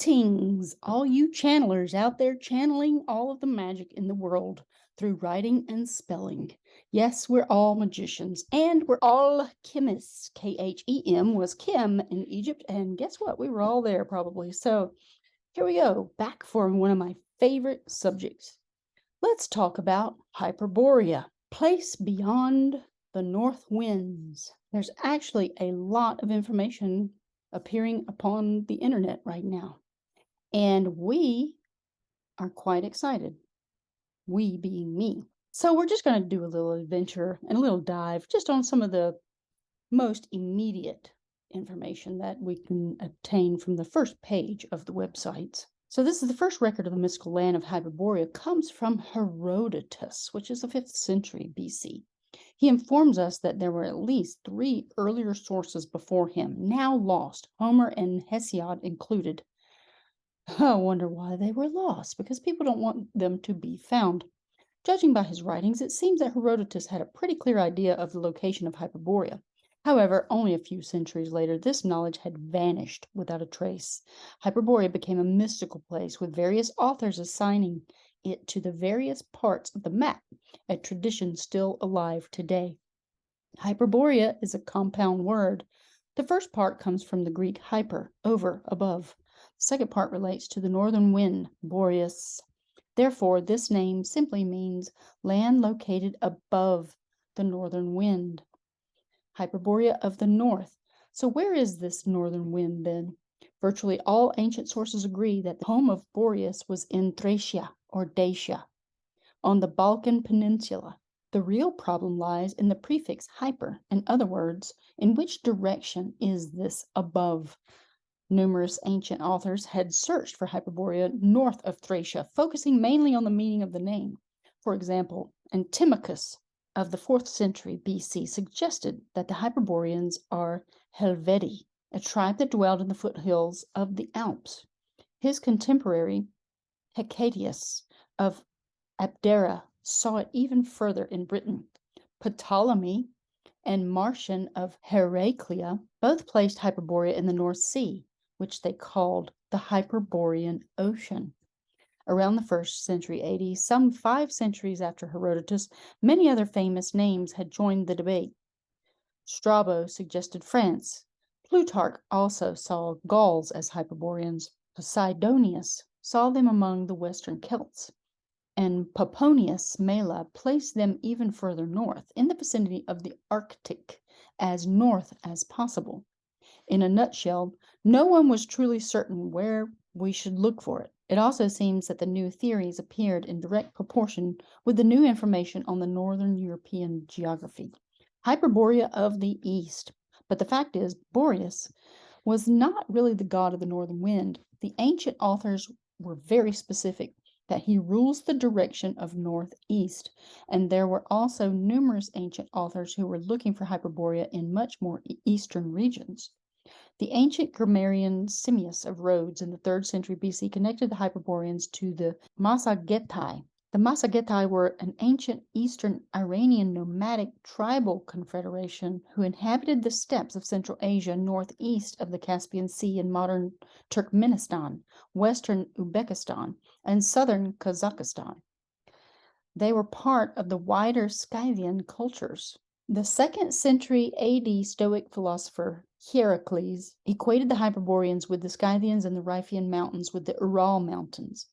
Greetings, all you channelers out there channeling all of the magic in the world through writing and spelling. Yes, we're all magicians and we're all chemists. Khem was Kim in Egypt, and guess what? We were all there probably. So here we go, back for one of my favorite subjects. Let's talk about Hyperborea, place beyond the north winds. There's actually a lot of information appearing upon the internet right now. And we are quite excited, we being me. So we're just going to do a little adventure and a little dive just on some of the most immediate information that we can obtain from the first page of the websites. So this is the first record of the mystical land of Hyperborea comes from Herodotus, which is the 5th century BC. He informs us that there were at least 3 earlier sources before him, now lost, Homer and Hesiod included. I wonder why they were lost, because people don't want them to be found. Judging by his writings, it seems that Herodotus had a pretty clear idea of the location of Hyperborea. However, only a few centuries later, this knowledge had vanished without a trace. Hyperborea became a mystical place, with various authors assigning it to the various parts of the map, a tradition still alive today. Hyperborea is a compound word. The first part comes from the Greek hyper, over, above. The second part relates to the northern wind, Boreas. Therefore, this name simply means land located above the northern wind. Hyperborea of the north. So where is this northern wind then? Virtually all ancient sources agree that the home of Boreas was in Thracia or Dacia, on the Balkan Peninsula. The real problem lies in the prefix hyper. In other words, in which direction is this above? Numerous ancient authors had searched for Hyperborea north of Thracia, focusing mainly on the meaning of the name. For example, Antimachus of the 4th century BC suggested that the Hyperboreans are Helvetii, a tribe that dwelled in the foothills of the Alps. His contemporary, Hecataeus of Abdera, saw it even further in Britain. Ptolemy and Marcian of Heraclea both placed Hyperborea in the North Sea, which they called the Hyperborean Ocean. Around the 1st century AD, some 5 centuries after Herodotus, many other famous names had joined the debate. Strabo suggested France. Plutarch also saw Gauls as Hyperboreans. Posidonius saw them among the Western Celts. And Pomponius Mela placed them even further north, in the vicinity of the Arctic, as north as possible. In a nutshell, no one was truly certain where we should look for it. It also seems that the new theories appeared in direct proportion with the new information on the northern European geography. Hyperborea of the east. But the fact is, Boreas was not really the god of the northern wind. The ancient authors were very specific that he rules the direction of northeast, and there were also numerous ancient authors who were looking for Hyperborea in much more eastern regions. The ancient grammarian Simmias of Rhodes in the 3rd century BC connected the Hyperboreans to the Massagetai. The Massagetai were an ancient eastern Iranian nomadic tribal confederation who inhabited the steppes of Central Asia northeast of the Caspian Sea in modern Turkmenistan, western Uzbekistan, and southern Kazakhstan. They were part of the wider Scythian cultures. The 2nd century AD Stoic philosopher Heracles equated the Hyperboreans with the Scythians and the Riphean Mountains with the Ural Mountains.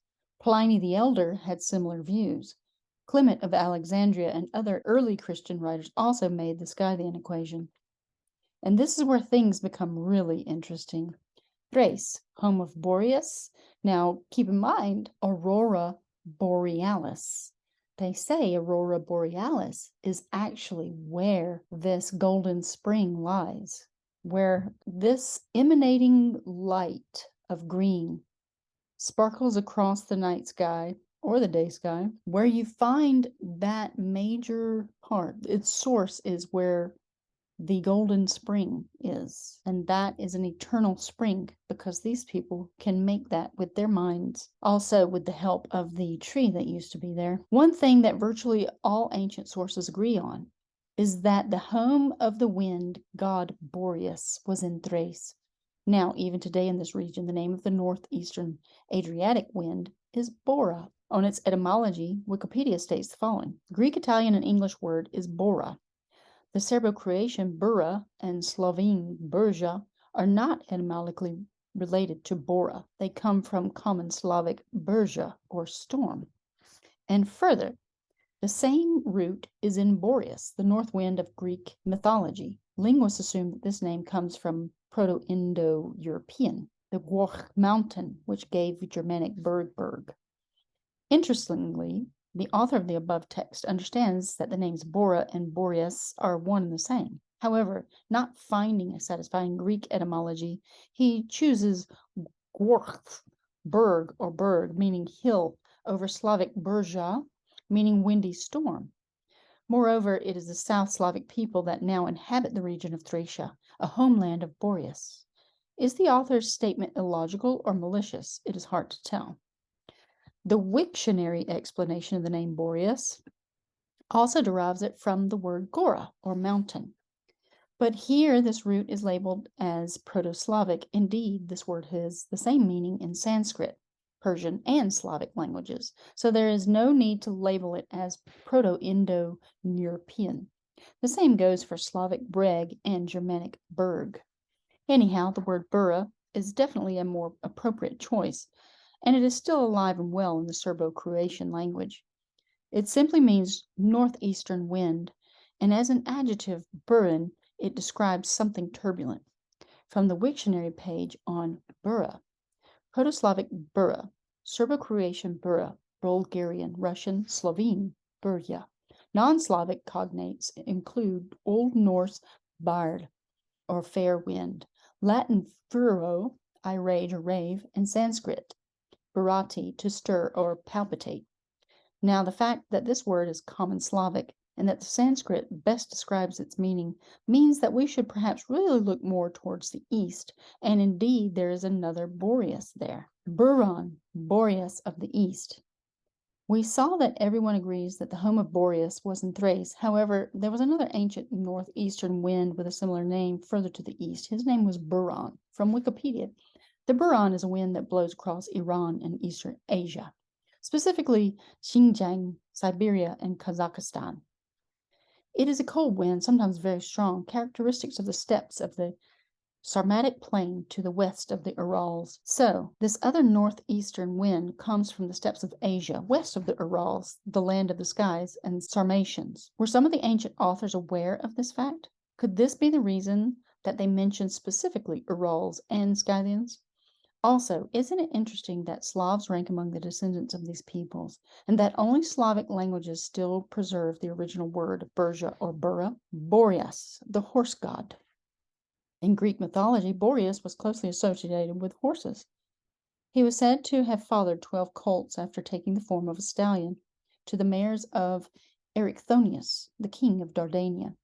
Pliny the Elder had similar views. Clement of Alexandria and other early Christian writers also made the Scythian equation. And this is where things become really interesting. Thrace, home of Boreas. Now, keep in mind, Aurora Borealis. They say Aurora Borealis is actually where this golden spring lies, where this emanating light of green sparkles across the night sky or the day sky. Where you find that major part, its source is where the golden spring is, and that is an eternal spring because these people can make that with their minds, also with the help of the tree that used to be there. One thing that virtually all ancient sources agree on is that the home of the wind god Boreas was in Thrace. Now, even today in this region, the name of the northeastern Adriatic wind is Bora. On its etymology, Wikipedia states the following. Greek, Italian, and English word is Bora. The Serbo-Croatian Bura and Slovene Burja are not etymologically related to Bora. They come from Common Slavic Burja, or storm. And further, the same root is in Boreas, the north wind of Greek mythology. Linguists assume that this name comes from Proto-Indo-European, the Whoch mountain, which gave Germanic Berg. Interestingly, the author of the above text understands that the names Bora and Boreas are one and the same. However, not finding a satisfying Greek etymology, he chooses Gworth, berg or berg, meaning hill, over Slavic Burja, meaning windy storm. Moreover, it is the South Slavic people that now inhabit the region of Thracia, a homeland of Boreas. Is the author's statement illogical or malicious? It is hard to tell. The Wiktionary explanation of the name Boreas also derives it from the word Gora, or mountain. But here this root is labeled as Proto-Slavic. Indeed, this word has the same meaning in Sanskrit, Persian, and Slavic languages, so there is no need to label it as Proto-Indo-European. The same goes for Slavic breg and Germanic berg. Anyhow, the word Bura is definitely a more appropriate choice, and it is still alive and well in the Serbo-Croatian language. It simply means northeastern wind, and as an adjective, burin, it describes something turbulent. From the Wiktionary page on Bura, Proto-Slavic Bura, Serbo-Croatian Bura, Bulgarian, Russian, Slovene, Burja. Non-Slavic cognates include Old Norse bard, or fair wind, Latin furo, I rage or rave, and Sanskrit Bharati, to stir or palpitate. Now, the fact that this word is Common Slavic and that the Sanskrit best describes its meaning means that we should perhaps really look more towards the east, and indeed there is another Boreas there. Buron, Boreas of the east. We saw that everyone agrees that the home of Boreas was in Thrace. However, there was another ancient northeastern wind with a similar name further to the east. His name was Buron. From Wikipedia, the Buron is a wind that blows across Iran and Eastern Asia, specifically Xinjiang, Siberia, and Kazakhstan. It is a cold wind, sometimes very strong, characteristics of the steppes of the Sarmatic plain to the west of the Urals. So, this other northeastern wind comes from the steppes of Asia, west of the Urals, the land of the skies, and Sarmatians. Were some of the ancient authors aware of this fact? Could this be the reason that they mentioned specifically Urals and Scythians? Also, isn't it interesting that Slavs rank among the descendants of these peoples, and that only Slavic languages still preserve the original word Burja or Bura? Boreas, the horse god. In Greek mythology, Boreas was closely associated with horses. He was said to have fathered 12 colts after taking the form of a stallion to the mares of Erichthonius, the king of Dardania.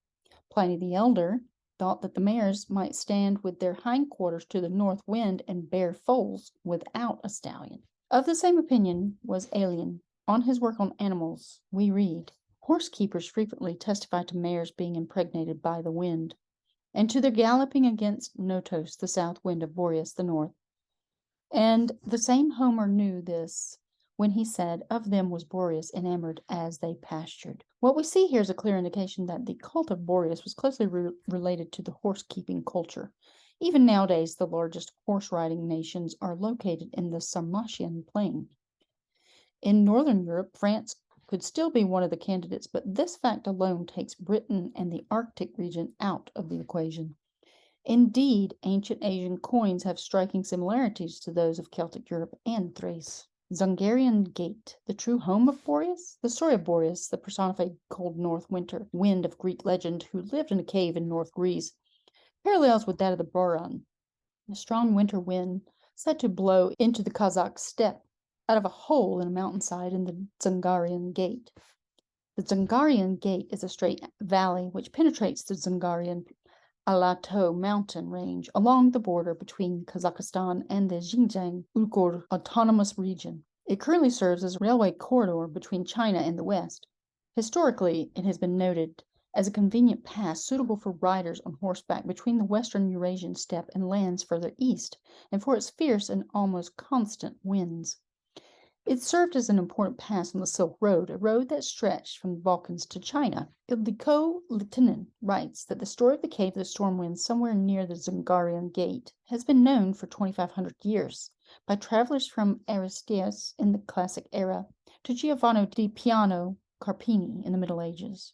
Pliny the Elder thought that the mares might stand with their hindquarters to the north wind and bear foals without a stallion. Of the same opinion was Aelian. On his work on animals, we read, horse keepers frequently testify to mares being impregnated by the wind, and to their galloping against Notos, the south wind of Boreas, the north. And the same Homer knew this when he said, of them was Boreas enamored as they pastured. What we see here is a clear indication that the cult of Boreas was closely related to the horse-keeping culture. Even nowadays, the largest horse-riding nations are located in the Sarmatian plain. In Northern Europe, France could still be one of the candidates, but this fact alone takes Britain and the Arctic region out of the equation. Indeed, ancient Asian coins have striking similarities to those of Celtic Europe and Thrace. Zungarian Gate, the true home of Boreas? The story of Boreas, the personified cold north winter wind of Greek legend who lived in a cave in North Greece, parallels with that of the Boron, a strong winter wind said to blow into the Kazakh steppe out of a hole in a mountainside in the Zungarian Gate. The Zungarian Gate is a straight valley which penetrates the Zungarian Alato mountain range along the border between Kazakhstan and the Xinjiang-Uyghur Autonomous Region. It currently serves as a railway corridor between China and the West. Historically, it has been noted as a convenient pass suitable for riders on horseback between the western Eurasian steppe and lands further east, and for its fierce and almost constant winds. It served as an important pass on the Silk Road, a road that stretched from the Balkans to China. Ildiko Litinin writes that the story of the Cave of the Storm Winds somewhere near the Zingarian Gate has been known for 2,500 years by travelers from Aristeas in the Classic era to Giovanni di Piano Carpini in the Middle Ages,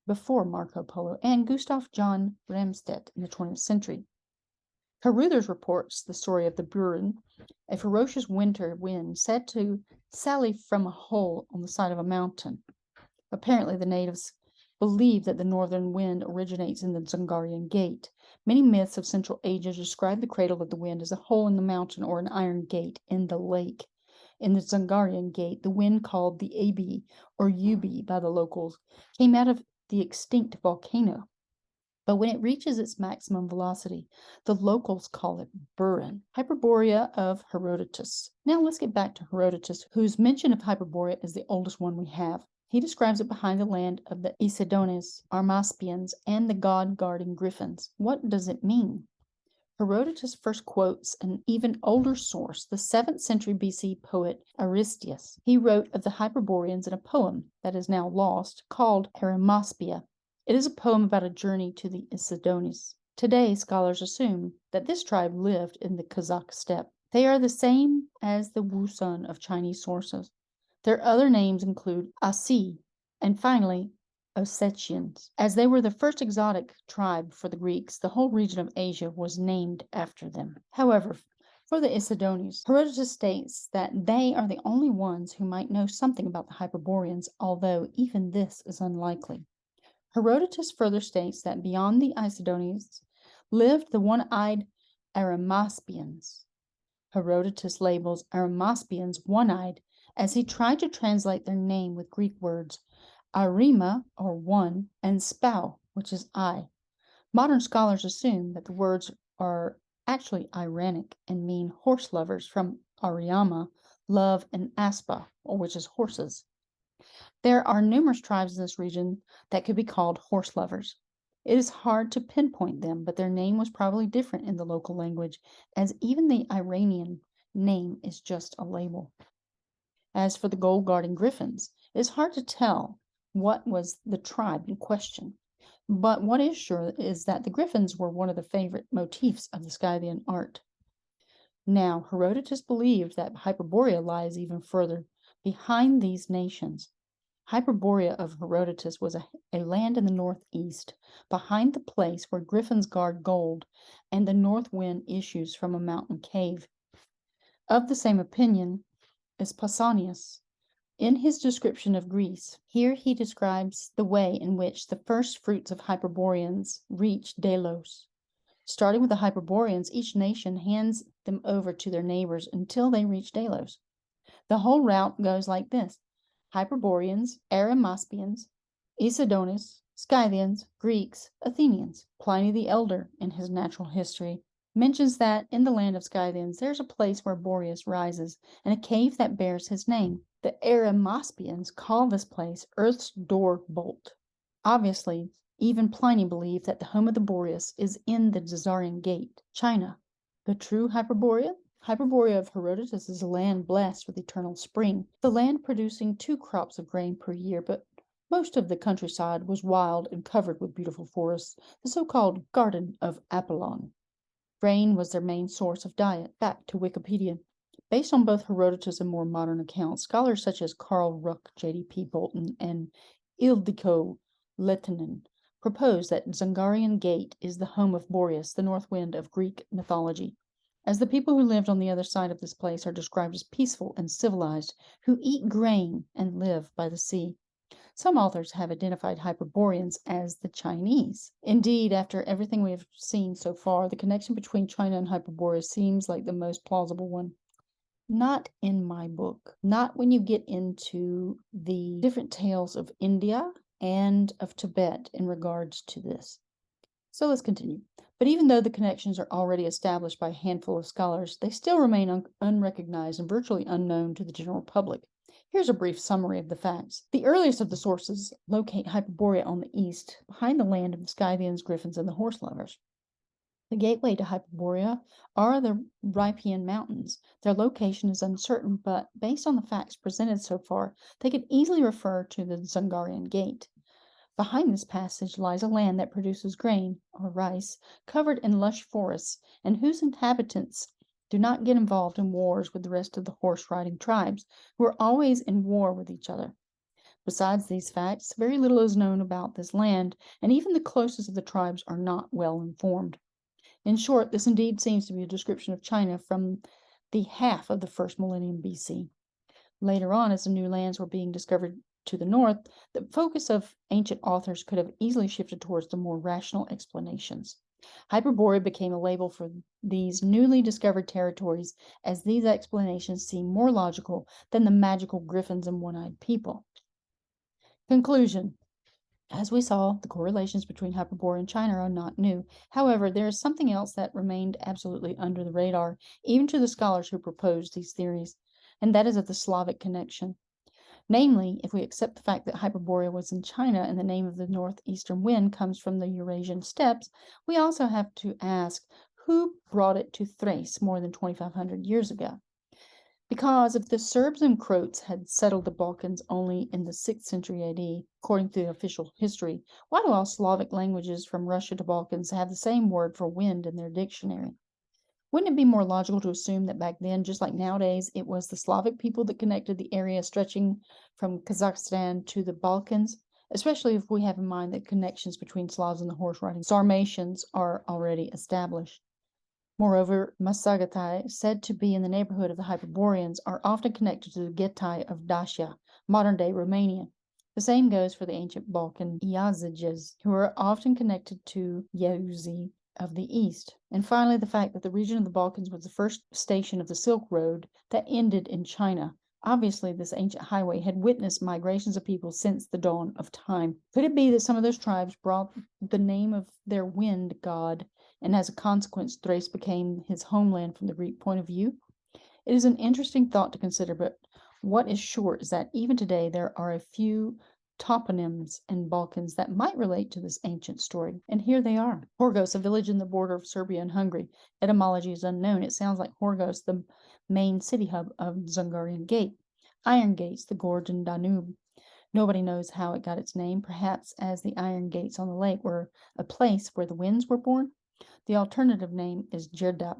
before Marco Polo, and Gustav John Ramstedt in the 20th century. Carruthers reports the story of the Buren, a ferocious winter wind said to sally from a hole on the side of a mountain. Apparently, the natives believe that the northern wind originates in the Zingarian Gate. Many myths of Central Asia describe the cradle of the wind as a hole in the mountain or an iron gate in the lake. In the Zingarian Gate, the wind called the Abi or Ubi by the locals came out of the extinct volcano. But when it reaches its maximum velocity, the locals call it Buren. Hyperborea of Herodotus. Now let's get back to Herodotus, whose mention of Hyperborea is the oldest one we have. He describes it behind the land of the Isidonians, Armaspians, and the god-guarding griffins. What does it mean? Herodotus first quotes an even older source, the 7th century BC poet Aristeas. He wrote of the Hyperboreans in a poem that is now lost called Arimaspia. It is a poem about a journey to the Isidonians. Today, scholars assume that this tribe lived in the Kazakh steppe. They are the same as the Wusun of Chinese sources. Their other names include Asi, and finally, Ossetians. As they were the first exotic tribe for the Greeks, the whole region of Asia was named after them. However, for the Isidonians, Herodotus states that they are the only ones who might know something about the Hyperboreans, although even this is unlikely. Herodotus further states that beyond the Isidonians lived the one-eyed Arimaspians. Herodotus labels Arimaspians one-eyed as he tried to translate their name with Greek words arima, or one, and spou, which is eye. Modern scholars assume that the words are actually Iranic and mean horse lovers from Ariama, love, and aspa, which is horses. There are numerous tribes in this region that could be called horse lovers. It is hard to pinpoint them, but their name was probably different in the local language, as even the Iranian name is just a label. As for the gold-guarding griffins, it is hard to tell what was the tribe in question, but what is sure is that the griffins were one of the favorite motifs of the Scythian art. Now, Herodotus believed that Hyperborea lies even further behind these nations. Hyperborea of Herodotus was a land in the northeast, behind the place where griffins guard gold, and the north wind issues from a mountain cave. Of the same opinion is Pausanias in his description of Greece. Here he describes the way in which the first fruits of Hyperboreans reached Delos. Starting with the Hyperboreans, each nation hands them over to their neighbors until they reach Delos. The whole route goes like this: Hyperboreans, Arimaspians, Isidonians, Scythians, Greeks, Athenians. Pliny the Elder, in his natural history, mentions that in the land of Scythians there's a place where Boreas rises, and a cave that bears his name. The Arimaspians call this place Earth's door bolt. Obviously, even Pliny believed that the home of the Boreas is in the Zingarian Gate, China. The true Hyperborea? Hyperborea of Herodotus is a land blessed with eternal spring, the land producing 2 crops of grain per year, but most of the countryside was wild and covered with beautiful forests, the so-called Garden of Apollon. Grain was their main source of diet. Back to Wikipedia. Based on both Herodotus and more modern accounts, scholars such as Carl Ruck, J.D.P. Bolton, and Ildiko Litinin propose that Zingarian Gate is the home of Boreas, the north wind of Greek mythology, as the people who lived on the other side of this place are described as peaceful and civilized, who eat grain and live by the sea. Some authors have identified Hyperboreans as the Chinese. Indeed, after everything we have seen so far, the connection between China and Hyperborea seems like the most plausible one. Not in my book. Not when you get into the different tales of India and of Tibet in regards to this. So let's continue. But even though the connections are already established by a handful of scholars, they still remain unrecognized and virtually unknown to the general public. Here's a brief summary of the facts. The earliest of the sources locate Hyperborea on the east, behind the land of the Scythians, Griffins, and the Horse Lovers. The gateway to Hyperborea are the Rhipian Mountains. Their location is uncertain, but based on the facts presented so far, they could easily refer to the Zungarian Gate. Behind this passage lies a land that produces grain, or rice, covered in lush forests, and whose inhabitants do not get involved in wars with the rest of the horse-riding tribes, who are always in war with each other. Besides these facts, very little is known about this land, and even the closest of the tribes are not well informed. In short, this indeed seems to be a description of China from the half of the first millennium BC. Later on, as the new lands were being discovered to the north, the focus of ancient authors could have easily shifted towards the more rational explanations. Hyperborea became a label for these newly discovered territories, as these explanations seem more logical than the magical griffins and one-eyed people. Conclusion. As we saw, the correlations between Hyperborea and China are not new. However, there is something else that remained absolutely under the radar, even to the scholars who proposed these theories, and that is of the Slavic connection. Namely, if we accept the fact that Hyperborea was in China and the name of the northeastern wind comes from the Eurasian steppes, we also have to ask who brought it to Thrace more than 2,500 years ago. Because if the Serbs and Croats had settled the Balkans only in the 6th century AD, according to the official history, why do all Slavic languages from Russia to Balkans have the same word for wind in their dictionary? Wouldn't it be more logical to assume that back then, just like nowadays, it was the Slavic people that connected the area stretching from Kazakhstan to the Balkans, especially if we have in mind that connections between Slavs and the horse-riding Sarmatians are already established? Moreover, Masagatai, said to be in the neighborhood of the Hyperboreans, are often connected to the Getai of Dacia, modern-day Romania. The same goes for the ancient Balkan Yaziges, who are often connected to Yeuzi of the east. And finally, the fact that the region of the Balkans was the first station of the Silk Road that ended in China. Obviously, this ancient highway had witnessed migrations of people since the dawn of time. Could it be that some of those tribes brought the name of their wind god, and as a consequence, Thrace became his homeland from the Greek point of view? It is an interesting thought to consider, but what is sure is that even today there are a few toponyms in Balkans that might relate to this ancient story. And here they are. Horgos, a village in the border of Serbia and Hungary. Etymology is unknown. It sounds like Horgos, the main city hub of Zungarian Gate. Iron Gates, the gorge in Danube. Nobody knows how it got its name, perhaps as the iron gates on the lake were a place where the winds were born. The alternative name is Gjerdap,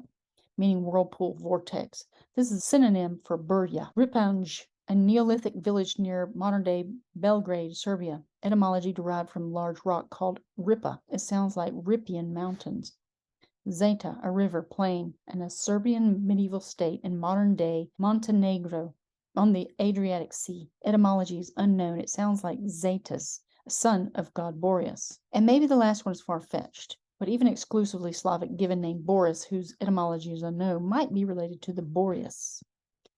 meaning whirlpool vortex. This is a synonym for Burja. Ripanj, a Neolithic village near modern-day Belgrade, Serbia. Etymology derived from large rock called Ripa. It sounds like Rippian Mountains. Zeta, a river, plain, and a Serbian medieval state in modern-day Montenegro on the Adriatic Sea. Etymology is unknown. It sounds like Zetas, a son of god Boreas. And maybe the last one is far-fetched, but even exclusively Slavic given name Boris, whose etymology is unknown, might be related to the Boreas.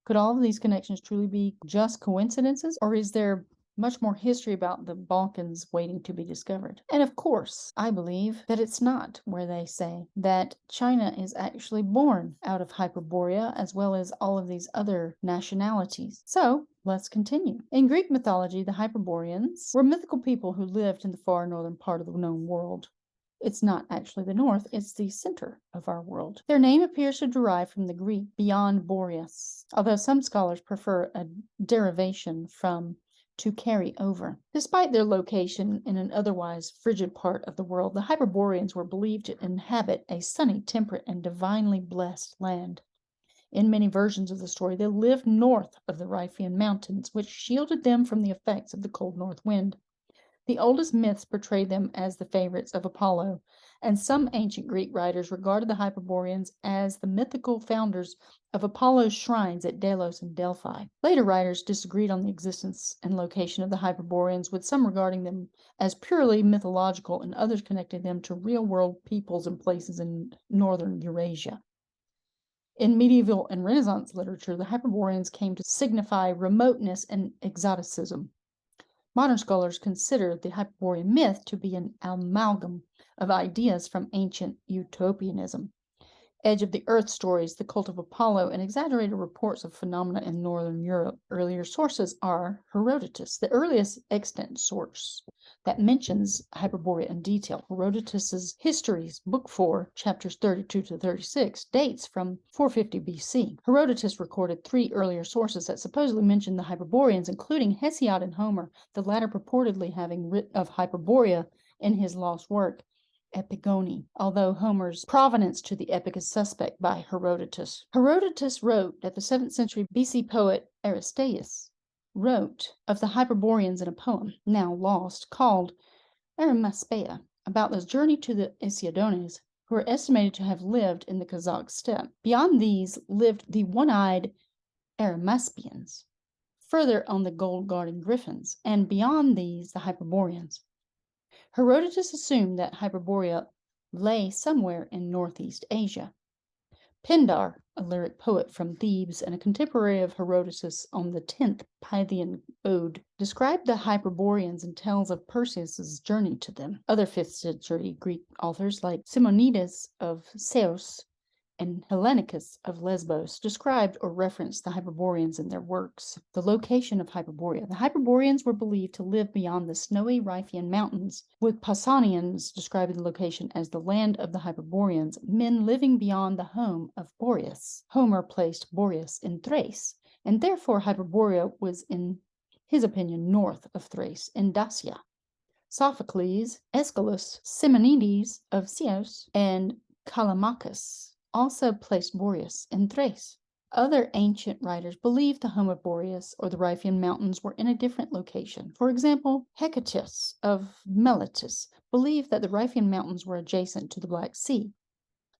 Could all of these connections truly be just coincidences, or is there much more history about the Balkans waiting to be discovered? And of course, I believe that it's not where they say that China is actually born out of Hyperborea, as well as all of these other nationalities. So let's continue. In Greek mythology, the Hyperboreans were mythical people who lived in the far northern part of the known world. It's not actually the north, it's the center of our world. Their name appears to derive from the Greek beyond Boreas, although some scholars prefer a derivation from to carry over. Despite their location in an otherwise frigid part of the world, the Hyperboreans were believed to inhabit a sunny, temperate, and divinely blessed land. In many versions of the story, they lived north of the Rhipian Mountains, which shielded them from the effects of the cold north wind. The oldest myths portray them as the favorites of Apollo, and some ancient Greek writers regarded the Hyperboreans as the mythical founders of Apollo's shrines at Delos and Delphi. Later writers disagreed on the existence and location of the Hyperboreans, with some regarding them as purely mythological and others connecting them to real-world peoples and places in northern Eurasia. In medieval and Renaissance literature, the Hyperboreans came to signify remoteness and exoticism. Modern scholars consider the Hyperborean myth to be an amalgam of ideas from ancient utopianism. edge of the earth stories, the cult of Apollo, and exaggerated reports of phenomena in northern Europe. Earlier sources are Herodotus, the earliest extant source that mentions Hyperborea in detail. Herodotus's Histories, Book 4, chapters 32 to 36, dates from 450 BC. Herodotus recorded 3 earlier sources that supposedly mention the Hyperboreans, including Hesiod and Homer, the latter purportedly having written of Hyperborea in his lost work, Epigone, although Homer's provenance to the epic is suspect by Herodotus. Herodotus wrote that the 7th century BC poet Aristeas wrote of the Hyperboreans in a poem, now lost, called Arimaspea, about this journey to the Isiodones, who are estimated to have lived in the Kazakh steppe. Beyond these lived the one-eyed Arimaspians, further on the gold-guarding griffins, and beyond these the Hyperboreans. Herodotus assumed that Hyperborea lay somewhere in northeast Asia. Pindar, a lyric poet from Thebes and a contemporary of Herodotus on the 10th Pythian ode, described the Hyperboreans and tells of Perseus's journey to them. Other 5th century Greek authors like Simonides of Ceos and Hellenicus of Lesbos described or referenced the Hyperboreans in their works. The location of Hyperborea. The Hyperboreans were believed to live beyond the snowy Riphean mountains, with Pausanians describing the location as the land of the Hyperboreans, men living beyond the home of Boreas. Homer placed Boreas in Thrace, and therefore Hyperborea was, in his opinion, north of Thrace, in Dacia. Sophocles, Aeschylus, Simonides of Ceos, and Callimachus also placed Boreas in Thrace. Other ancient writers believed the home of Boreas or the Riphean Mountains were in a different location. For example, Hecatus of Miletus believed that the Riphean Mountains were adjacent to the Black Sea.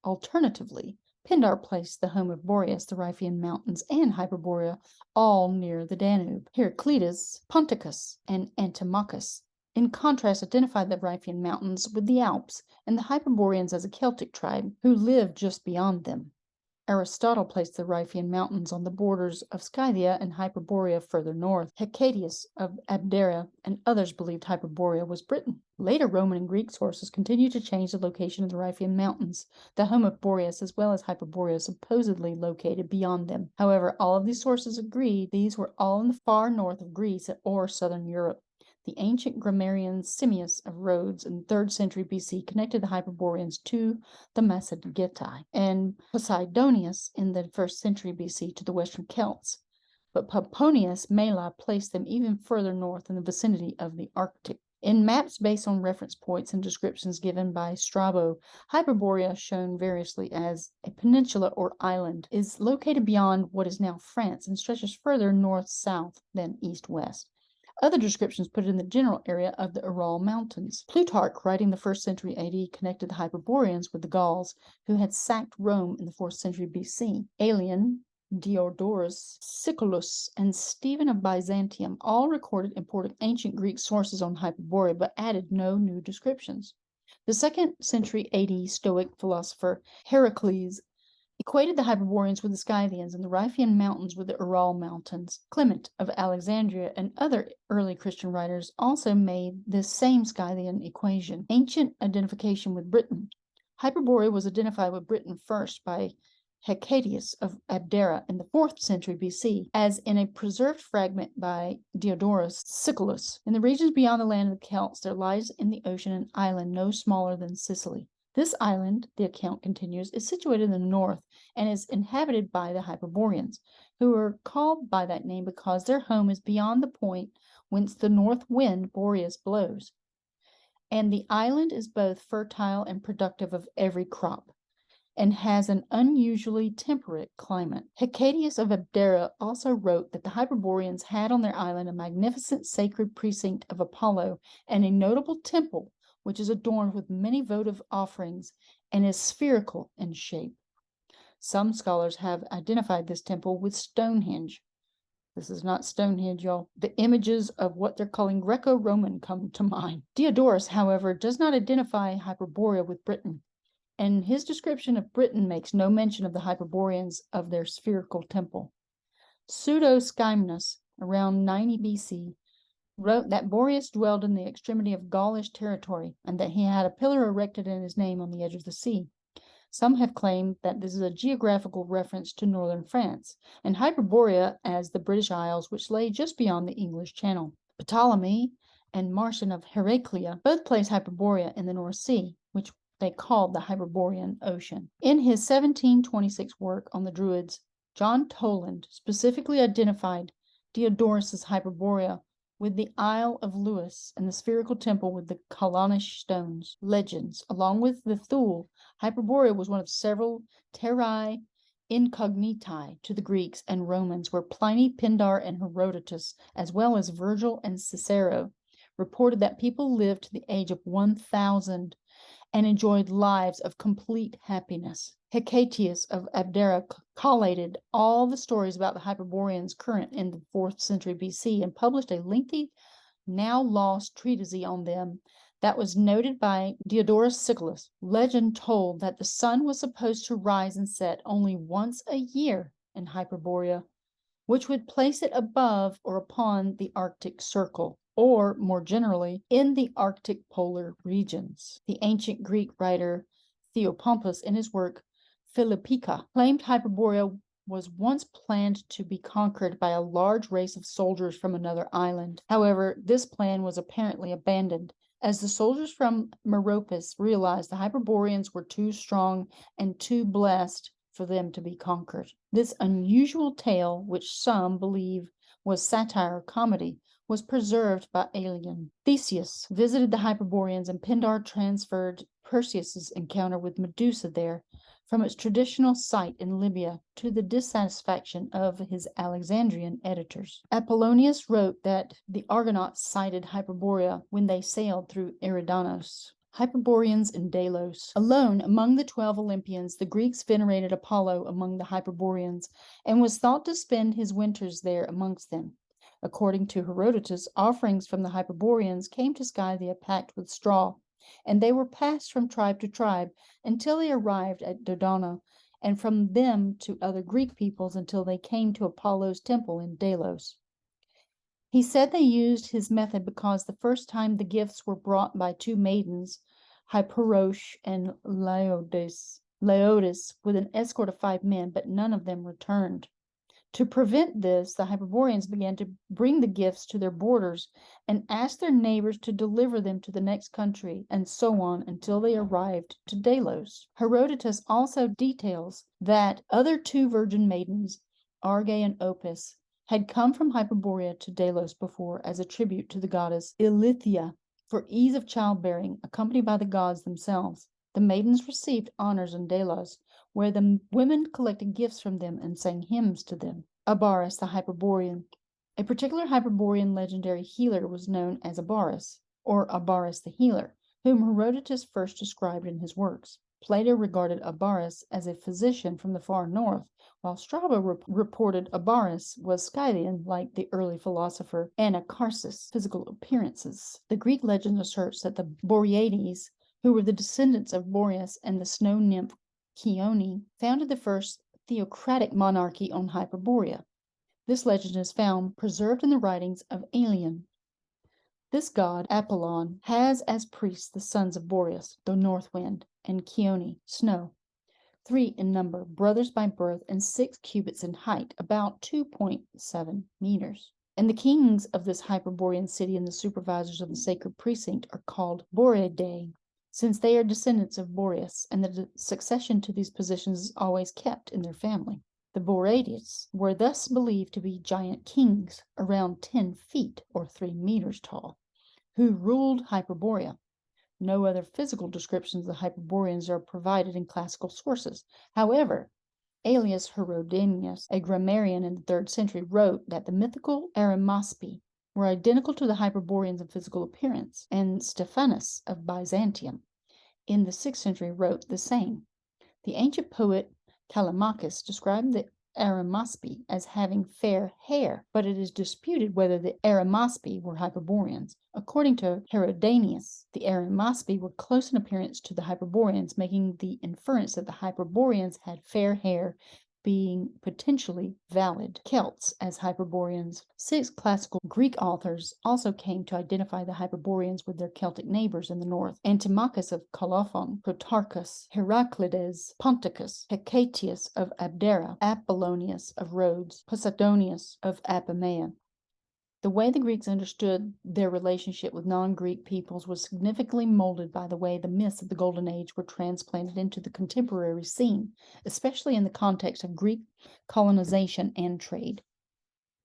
Alternatively, Pindar placed the home of Boreas, the Riphean Mountains, and Hyperborea all near the Danube. Heraclitus, Ponticus, and Antimachus in contrast, identified the Riphean Mountains with the Alps and the Hyperboreans as a Celtic tribe who lived just beyond them. Aristotle placed the Riphean Mountains on the borders of Scythia and Hyperborea further north. Hecataeus of Abdera and others believed Hyperborea was Britain. Later Roman and Greek sources continued to change the location of the Riphean Mountains, the home of Boreas as well as Hyperborea supposedly located beyond them. However, all of these sources agreed these were all in the far north of Greece or southern Europe. The ancient grammarian Simmias of Rhodes in the 3rd century BC connected the Hyperboreans to the Macedgetae, and Posidonius in the 1st century BC to the Western Celts. But Pomponius Mela placed them even further north in the vicinity of the Arctic. In maps based on reference points and descriptions given by Strabo, Hyperborea, shown variously as a peninsula or island, is located beyond what is now France and stretches further north-south than east-west. Other descriptions put it in the general area of the Ural Mountains. Plutarch, writing the 1st century AD, connected the Hyperboreans with the Gauls, who had sacked Rome in the 4th century BC. Aelian, Diodorus, Siculus, and Stephen of Byzantium all recorded important ancient Greek sources on Hyperborea, but added no new descriptions. The 2nd century AD Stoic philosopher Heracles equated the Hyperboreans with the Scythians and the Riphean Mountains with the Ural Mountains. Clement of Alexandria and other early Christian writers also made this same Scythian equation. Ancient identification with Britain. Hyperborea was identified with Britain first by Hecataeus of Abdera in the 4th century BC, as in a preserved fragment by Diodorus Siculus. In the regions beyond the land of the Celts, there lies in the ocean an island no smaller than Sicily. This island, the account continues, is situated in the north and is inhabited by the Hyperboreans, who are called by that name because their home is beyond the point whence the north wind Boreas blows. And the island is both fertile and productive of every crop, and has an unusually temperate climate. Hecataeus of Abdera also wrote that the Hyperboreans had on their island a magnificent sacred precinct of Apollo and a notable temple which is adorned with many votive offerings and is spherical in shape. Some scholars have identified this temple with Stonehenge. This is not Stonehenge, y'all. The images of what they're calling Greco-Roman come to mind. Diodorus, however, does not identify Hyperborea with Britain, and his description of Britain makes no mention of the Hyperboreans of their spherical temple. Pseudo-Scymnus, around 90 BC, wrote that Boreas dwelled in the extremity of Gaulish territory, and that he had a pillar erected in his name on the edge of the sea. Some have claimed that this is a geographical reference to northern France, and Hyperborea as the British Isles, which lay just beyond the English Channel. Ptolemy and Marcion of Heraclea both placed Hyperborea in the North Sea, which they called the Hyperborean Ocean. In his 1726 work on the Druids, John Toland specifically identified Diodorus's Hyperborea with the Isle of Lewis and the spherical temple with the Colonish stones. Legends. Along with the Thule, Hyperborea was one of several terrae incognitae to the Greeks and Romans, where Pliny, Pindar, and Herodotus, as well as Virgil and Cicero, reported that people lived to the age of 1,000 and enjoyed lives of complete happiness. Hecataeus of Abdera collated all the stories about the Hyperboreans current in the 4th century BC and published a lengthy, now lost treatise on them that was noted by Diodorus Siculus. Legend told that the sun was supposed to rise and set only once a year in Hyperborea, which would place it above or upon the Arctic Circle, or more generally, in the Arctic polar regions. The ancient Greek writer Theopompus, in his work Philippica, claimed Hyperborea was once planned to be conquered by a large race of soldiers from another island. However, this plan was apparently abandoned, as the soldiers from Meropis realized the Hyperboreans were too strong and too blessed for them to be conquered. This unusual tale, which some believe was satire or comedy, was preserved by Aelian. Theseus visited the Hyperboreans, and Pindar transferred Perseus's encounter with Medusa there from its traditional site in Libya to the dissatisfaction of his Alexandrian editors. Apollonius wrote that the Argonauts sighted Hyperborea when they sailed through Eridanos. Hyperboreans in Delos. Alone among the 12 Olympians, the Greeks venerated Apollo among the Hyperboreans, and was thought to spend his winters there amongst them. According to Herodotus, offerings from the Hyperboreans came to Scythia packed with straw, and they were passed from tribe to tribe until they arrived at Dodona, and from them to other Greek peoples until they came to Apollo's temple in Delos. He said they used his method because the first time the gifts were brought by two maidens, Hyperoche and Laodice, with an escort of 5 men, but none of them returned. To prevent this, the Hyperboreans began to bring the gifts to their borders and ask their neighbors to deliver them to the next country, and so on until they arrived to Delos. Herodotus also details that other 2 virgin maidens, Arge and Opis, had come from Hyperborea to Delos before as a tribute to the goddess Ilithyia for ease of childbearing, accompanied by the gods themselves. The maidens received honors in Delos, where the women collected gifts from them and sang hymns to them. Abaris, the Hyperborean. A particular Hyperborean legendary healer was known as Abaris, or Abaris the healer, whom Herodotus first described in his works. Plato regarded Abaris as a physician from the far north, while Strabo reported Abaris was Scythian, like the early philosopher Anacharsis. Physical appearances. The Greek legend asserts that the Boreades, who were the descendants of Boreas and the snow nymph Chione, founded the first theocratic monarchy on Hyperborea. This legend is found preserved in the writings of Aelian. This god, Apollon, has as priests the sons of Boreas, the north wind, and Chione, snow, 3 in number, brothers by birth, and 6 cubits in height, about 2.7 meters. And the kings of this Hyperborean city and the supervisors of the sacred precinct are called Boreadae, since they are descendants of Boreas, and the succession to these positions is always kept in their family. The Boreades were thus believed to be giant kings, around 10 feet or 3 meters tall, who ruled Hyperborea. No other physical descriptions of the Hyperboreans are provided in classical sources. However, Aelius Herodanius, a grammarian in the 3rd century, wrote that the mythical Arimaspi were identical to the Hyperboreans in physical appearance, and Stephanus of Byzantium in the 6th century wrote the same. The ancient poet Callimachus described the Arimaspi as having fair hair, but it is disputed whether the Arimaspi were Hyperboreans. According to Herodanius, the Arimaspi were close in appearance to the Hyperboreans, making the inference that the Hyperboreans had fair hair being potentially valid. Celts as Hyperboreans. 6 classical Greek authors also came to identify the Hyperboreans with their Celtic neighbors in the north. Antimachus of Colophon, Protarchus, Heraclides, Ponticus, Hecatius of Abdera, Apollonius of Rhodes, Posidonius of Apamea. The way the Greeks understood their relationship with non-Greek peoples was significantly molded by the way the myths of the Golden Age were transplanted into the contemporary scene, especially in the context of Greek colonization and trade.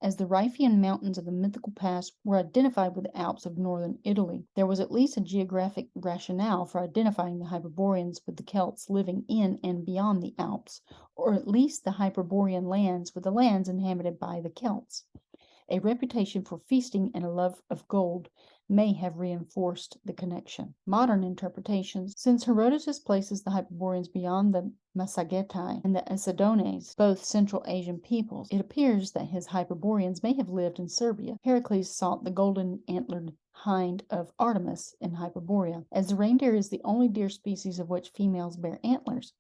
As the Riphean mountains of the mythical past were identified with the Alps of northern Italy, there was at least a geographic rationale for identifying the Hyperboreans with the Celts living in and beyond the Alps, or at least the Hyperborean lands with the lands inhabited by the Celts. A reputation for feasting and a love of gold may have reinforced the connection. Modern interpretations, since Herodotus places the Hyperboreans beyond the Massagetai and the Essidones, both Central Asian peoples, it appears that his Hyperboreans may have lived in Serbia. Heracles sought the golden antlered hind of Artemis in Hyperborea, as the reindeer is the only deer species of which females bear antlers.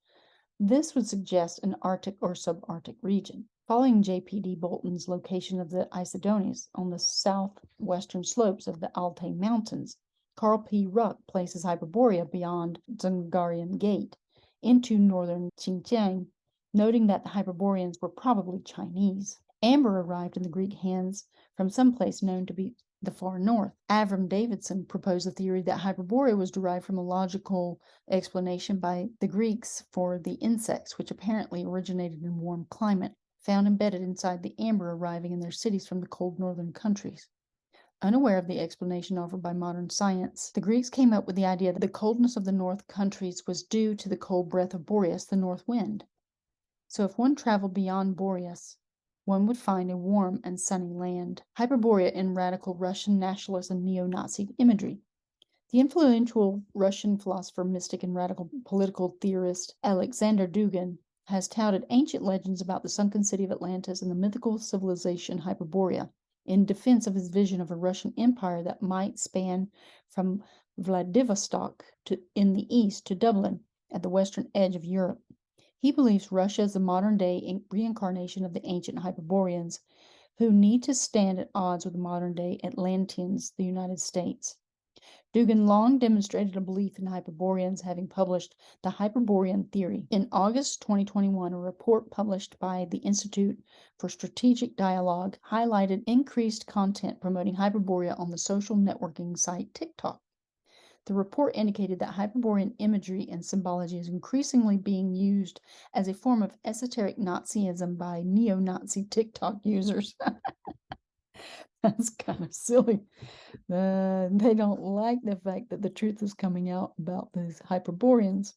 This would suggest an Arctic or subarctic region. Following J.P.D. Bolton's location of the Essidones on the southwestern slopes of the Altai Mountains, Carl P. Ruck places Hyperborea beyond Dzungarian Gate into northern Xinjiang, noting that the Hyperboreans were probably Chinese. Amber arrived in the Greek hands from some place known to be the far north. Avram Davidson proposed the theory that Hyperborea was derived from a logical explanation by the Greeks for the insects, which apparently originated in warm climate, found embedded inside the amber arriving in their cities from the cold northern countries. Unaware of the explanation offered by modern science, the Greeks came up with the idea that the coldness of the north countries was due to the cold breath of Boreas, the north wind. So if one traveled beyond Boreas, one would find a warm and sunny land. Hyperborea in radical Russian nationalist and neo-Nazi imagery. The influential Russian philosopher, mystic, and radical political theorist Alexander Dugin has touted ancient legends about the sunken city of Atlantis and the mythical civilization Hyperborea in defense of his vision of a Russian empire that might span from Vladivostok in the east to Dublin at the western edge of Europe. He believes Russia is the modern-day reincarnation of the ancient Hyperboreans, who need to stand at odds with the modern-day Atlanteans, the United States. Dugin long demonstrated a belief in Hyperboreans, having published the Hyperborean Theory. In August 2021, a report published by the Institute for Strategic Dialogue highlighted increased content promoting Hyperborea on the social networking site TikTok. The report indicated that Hyperborean imagery and symbology is increasingly being used as a form of esoteric Nazism by neo-Nazi TikTok users. That's kind of silly. They don't like the fact that the truth is coming out about these Hyperboreans.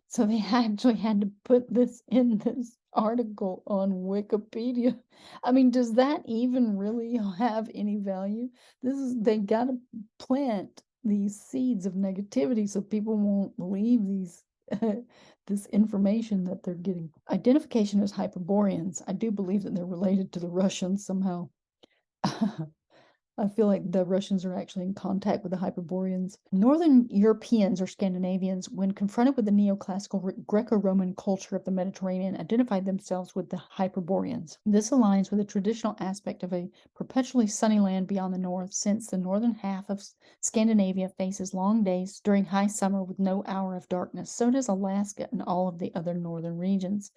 So they actually had to put this in this article on Wikipedia. I mean, does that even really have any value? They got to plant these seeds of negativity so people won't believe these this information that they're getting. Identification as Hyperboreans. I do believe that they're related to the Russians somehow. I feel like the Russians are actually in contact with the Hyperboreans. Northern Europeans or Scandinavians, when confronted with the neoclassical Greco-Roman culture of the Mediterranean, identified themselves with the Hyperboreans. This aligns with the traditional aspect of a perpetually sunny land beyond the north, since the northern half of Scandinavia faces long days during high summer with no hour of darkness. So does Alaska and all of the other northern regions.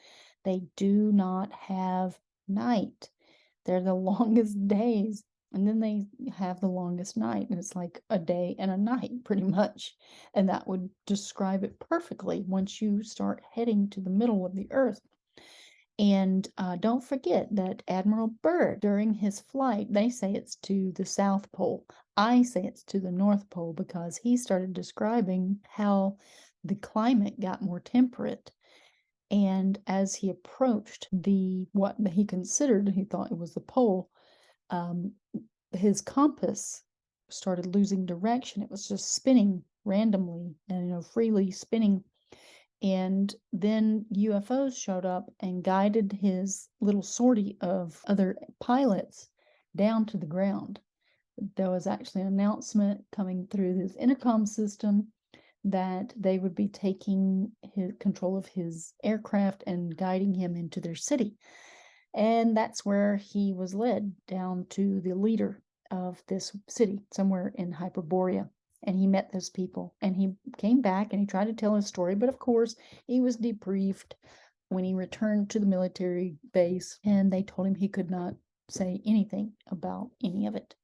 They do not have night. They're the longest days. And then they have the longest night, and it's like a day and a night, pretty much. And that would describe it perfectly once you start heading to the middle of the earth. And don't forget that Admiral Byrd, during his flight, they say it's to the South Pole. I say it's to the North Pole because he started describing how the climate got more temperate. And as he approached what he considered, he thought it was the pole, his compass started losing direction. It was just spinning randomly and freely spinning. And then UFOs showed up and guided his little sortie of other pilots down to the ground. There was actually an announcement coming through this intercom system that they would be taking his control of his aircraft and guiding him into their city. And that's where he was led down to the leader of this city, somewhere in Hyperborea. And he met those people and he came back and he tried to tell his story. But of course, he was debriefed when he returned to the military base, and they told him he could not say anything about any of it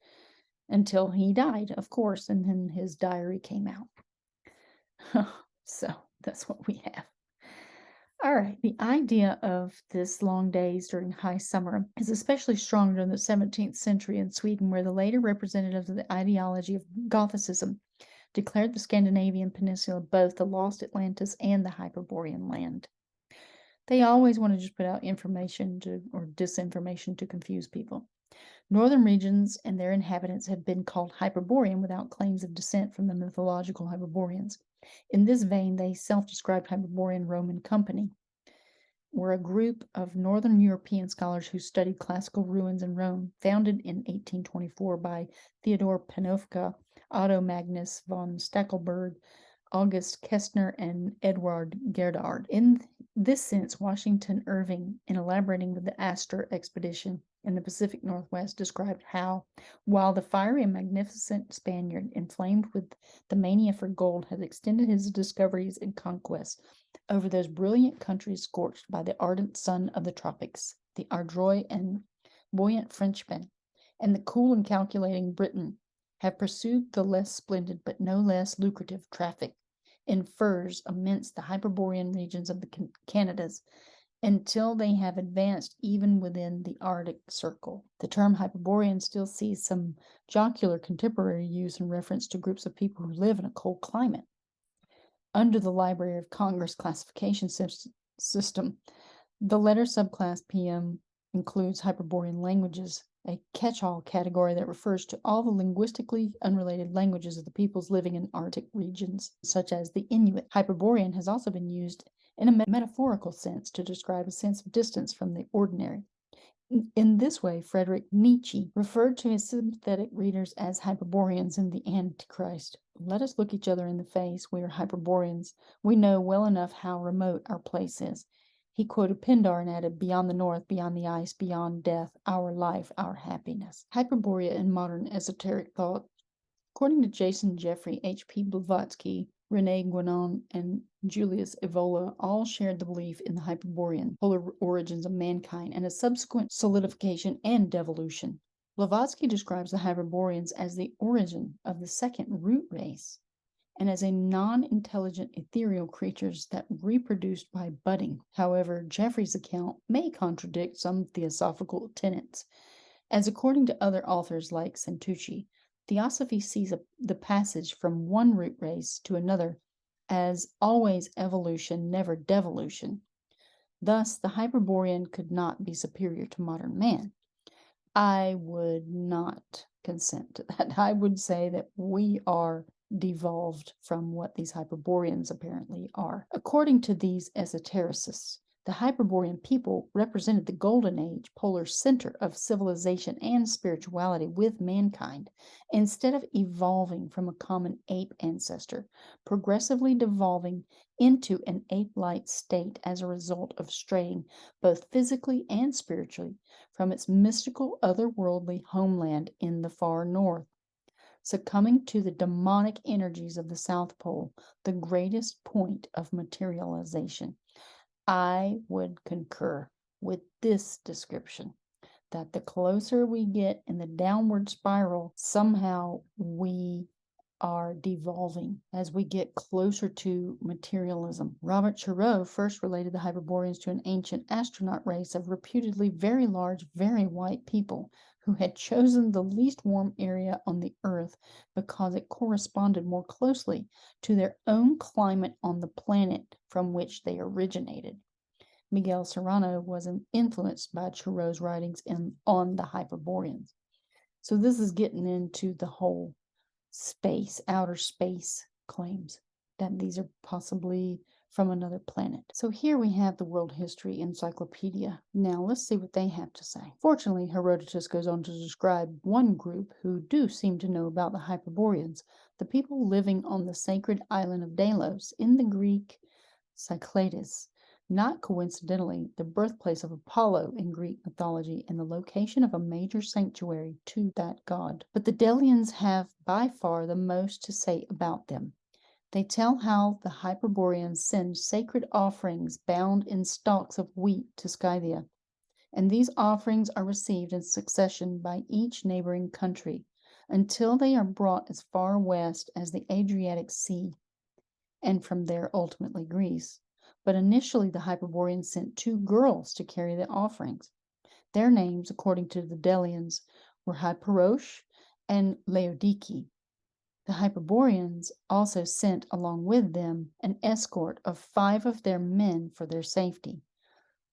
until he died, of course. And then his diary came out. So that's what we have. All right, the idea of this long days during high summer is especially strong during the 17th century in Sweden, where the later representatives of the ideology of Gothicism declared the Scandinavian peninsula both the lost Atlantis and the Hyperborean land. They always want to just put out information or disinformation to confuse people. Northern regions and their inhabitants have been called Hyperborean without claims of descent from the mythological Hyperboreans. In this vein, they self-described Hyperborean Roman Company were a group of Northern European scholars who studied classical ruins in Rome, founded in 1824 by Theodor Panofka, Otto Magnus von Stackelberg, August Kestner, and Edward Gerhard. In this sense, Washington Irving, in elaborating with the Astor expedition in the Pacific Northwest, described how, while the fiery and magnificent Spaniard, inflamed with the mania for gold, has extended his discoveries and conquests over those brilliant countries scorched by the ardent sun of the tropics, the adroit and buoyant Frenchman, and the cool and calculating Briton have pursued the less splendid but no less lucrative traffic in furs amidst the Hyperborean regions of the Canadas, until they have advanced even within the Arctic Circle. The term Hyperborean still sees some jocular contemporary use in reference to groups of people who live in a cold climate. Under the Library of Congress classification system, the letter subclass PM includes Hyperborean languages, a catch-all category that refers to all the linguistically unrelated languages of the peoples living in Arctic regions, such as the Inuit. Hyperborean has also been used in a metaphorical sense to describe a sense of distance from the ordinary. In this way, Friedrich Nietzsche referred to his sympathetic readers as Hyperboreans in the Antichrist. Let us look each other in the face. We are Hyperboreans. We know well enough how remote our place is. He quoted Pindar and added, beyond the north, beyond the ice, beyond death, our life, our happiness. Hyperborea in modern esoteric thought. According to Jason Jeffrey, H.P. Blavatsky, René Guénon, and Julius Evola, all shared the belief in the Hyperborean polar origins of mankind and a subsequent solidification and devolution. Blavatsky describes the Hyperboreans as the origin of the second root race and as a non-intelligent ethereal creatures that reproduced by budding. However, Jeffrey's account may contradict some theosophical tenets, as according to other authors like Santucci, Theosophy sees the passage from one root race to another as always evolution, never devolution. Thus, the Hyperborean could not be superior to modern man. I would not consent to that. I would say that we are devolved from what these Hyperboreans apparently are. According to these esotericists, the Hyperborean people represented the Golden Age polar center of civilization and spirituality with mankind. Instead of evolving from a common ape ancestor, progressively devolving into an ape-like state as a result of straying both physically and spiritually from its mystical otherworldly homeland in the far north. Succumbing to the demonic energies of the South Pole, the greatest point of materialization. I would concur with this description, that the closer we get in the downward spiral, somehow we are devolving as we get closer to materialism. Robert Charot first related the Hyperboreans to an ancient astronaut race of reputedly very large, very white people who had chosen the least warm area on the earth because it corresponded more closely to their own climate on the planet from which they originated. Miguel Serrano was influenced by Charot's writings on the Hyperboreans. So this is getting into the whole outer space claims, that these are possibly from another planet. So here we have the World History Encyclopedia. Now let's see what they have to say. Fortunately, Herodotus goes on to describe one group who do seem to know about the Hyperboreans, the people living on the sacred island of Delos in the Greek Cyclades. Not coincidentally, the birthplace of Apollo in Greek mythology and the location of a major sanctuary to that god. But the Delians have by far the most to say about them. They tell how the Hyperboreans send sacred offerings bound in stalks of wheat to Scythia, and these offerings are received in succession by each neighboring country until they are brought as far west as the Adriatic Sea, and from there ultimately Greece. But initially the Hyperboreans sent 2 girls to carry the offerings. Their names, according to the Delians, were Hyperoche and Laodike. The Hyperboreans also sent along with them an escort of 5 of their men for their safety.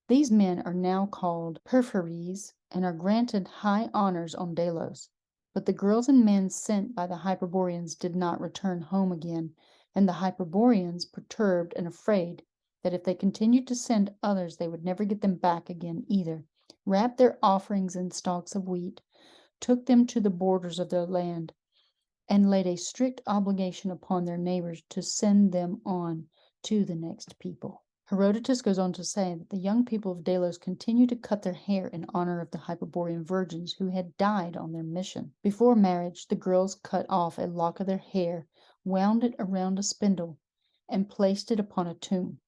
These men are now called Peripheres and are granted high honors on Delos. But the girls and men sent by the Hyperboreans did not return home again, and the Hyperboreans, perturbed and afraid that if they continued to send others they would never get them back again either, wrapped their offerings in stalks of wheat, took them to the borders of their land, and laid a strict obligation upon their neighbors to send them on to the next people. Herodotus goes on to say that the young people of Delos continued to cut their hair in honor of the Hyperborean virgins who had died on their mission. Before marriage, the girls cut off a lock of their hair, wound it around a spindle, and placed it upon a tomb.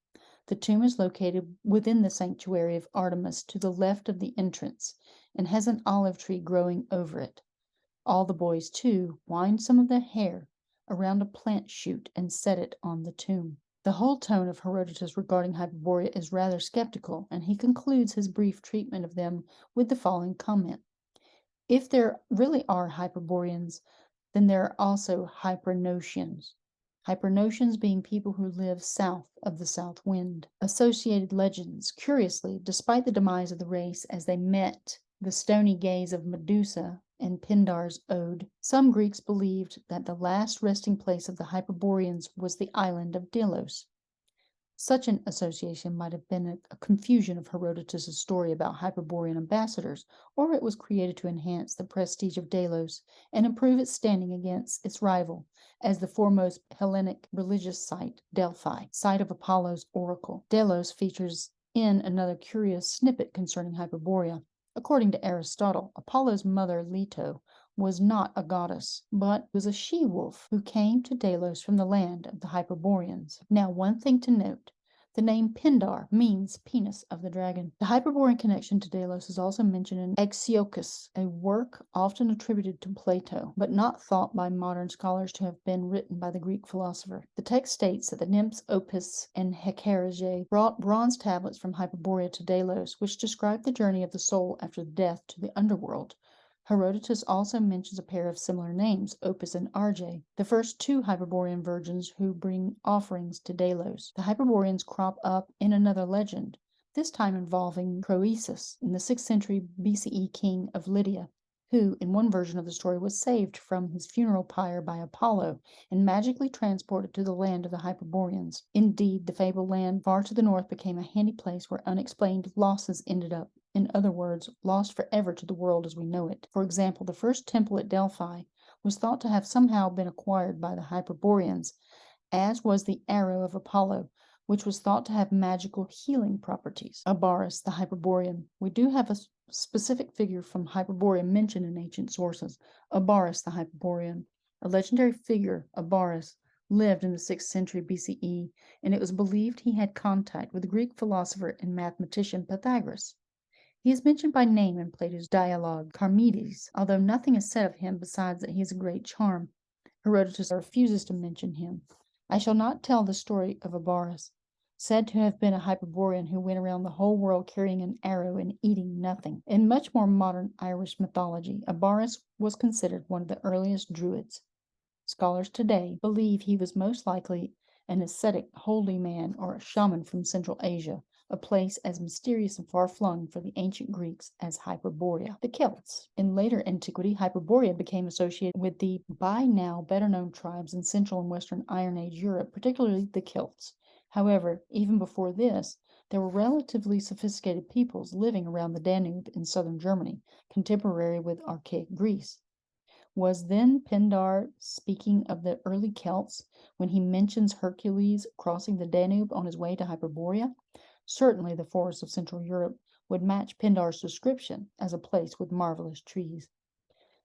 The tomb is located within the sanctuary of Artemis to the left of the entrance and has an olive tree growing over it. All the boys, too, wind some of their hair around a plant shoot and set it on the tomb. The whole tone of Herodotus regarding Hyperborea is rather skeptical, and he concludes his brief treatment of them with the following comment. If there really are Hyperboreans, then there are also Hypernotians. Hypernotians being people who live south of the south wind. Associated legends, curiously, despite the demise of the race as they met the stony gaze of Medusa in Pindar's ode, some Greeks believed that the last resting place of the Hyperboreans was the island of Delos. Such an association might have been a confusion of Herodotus' story about Hyperborean ambassadors, or it was created to enhance the prestige of Delos and improve its standing against its rival as the foremost Hellenic religious site, Delphi, site of Apollo's oracle. Delos features in another curious snippet concerning Hyperborea. According to Aristotle, Apollo's mother Leto was not a goddess, but was a she-wolf who came to Delos from the land of the Hyperboreans. Now, one thing to note. The name Pindar means penis of the dragon. The Hyperborean connection to Delos is also mentioned in Exiochus, a work often attributed to Plato, but not thought by modern scholars to have been written by the Greek philosopher. The text states that the nymphs Opis and Hecarae brought bronze tablets from Hyperborea to Delos, which describe the journey of the soul after death to the underworld. Herodotus also mentions a pair of similar names, Opis and Arge, the first 2 Hyperborean virgins who bring offerings to Delos. The Hyperboreans crop up in another legend, this time involving Croesus, the 6th century BCE king of Lydia, who, in one version of the story, was saved from his funeral pyre by Apollo and magically transported to the land of the Hyperboreans. Indeed, the fabled land far to the north became a handy place where unexplained losses ended up. In other words, lost forever to the world as we know it. For example, the first temple at Delphi was thought to have somehow been acquired by the Hyperboreans, as was the arrow of Apollo, which was thought to have magical healing properties. Abaris, the Hyperborean. We do have a specific figure from Hyperborea mentioned in ancient sources. Abaris, the Hyperborean. A legendary figure, Abaris, lived in the 6th century BCE, and it was believed he had contact with the Greek philosopher and mathematician Pythagoras. He is mentioned by name in Plato's dialogue Charmides, although nothing is said of him besides that he is a great charm. Herodotus refuses to mention him. I shall not tell the story of Abaris, said to have been a Hyperborean who went around the whole world carrying an arrow and eating nothing. In much more modern Irish mythology, Abaris was considered one of the earliest Druids. Scholars today believe he was most likely an ascetic holy man or a shaman from Central Asia, a place as mysterious and far-flung for the ancient Greeks as Hyperborea. The Celts. In later antiquity, Hyperborea became associated with the by now better-known tribes in Central and Western Iron Age Europe, particularly the Celts. However, even before this, there were relatively sophisticated peoples living around the Danube in southern Germany, contemporary with archaic Greece. Was then Pindar speaking of the early Celts when he mentions Hercules crossing the Danube on his way to Hyperborea? Certainly the forests of Central Europe would match Pindar's description as a place with marvelous trees.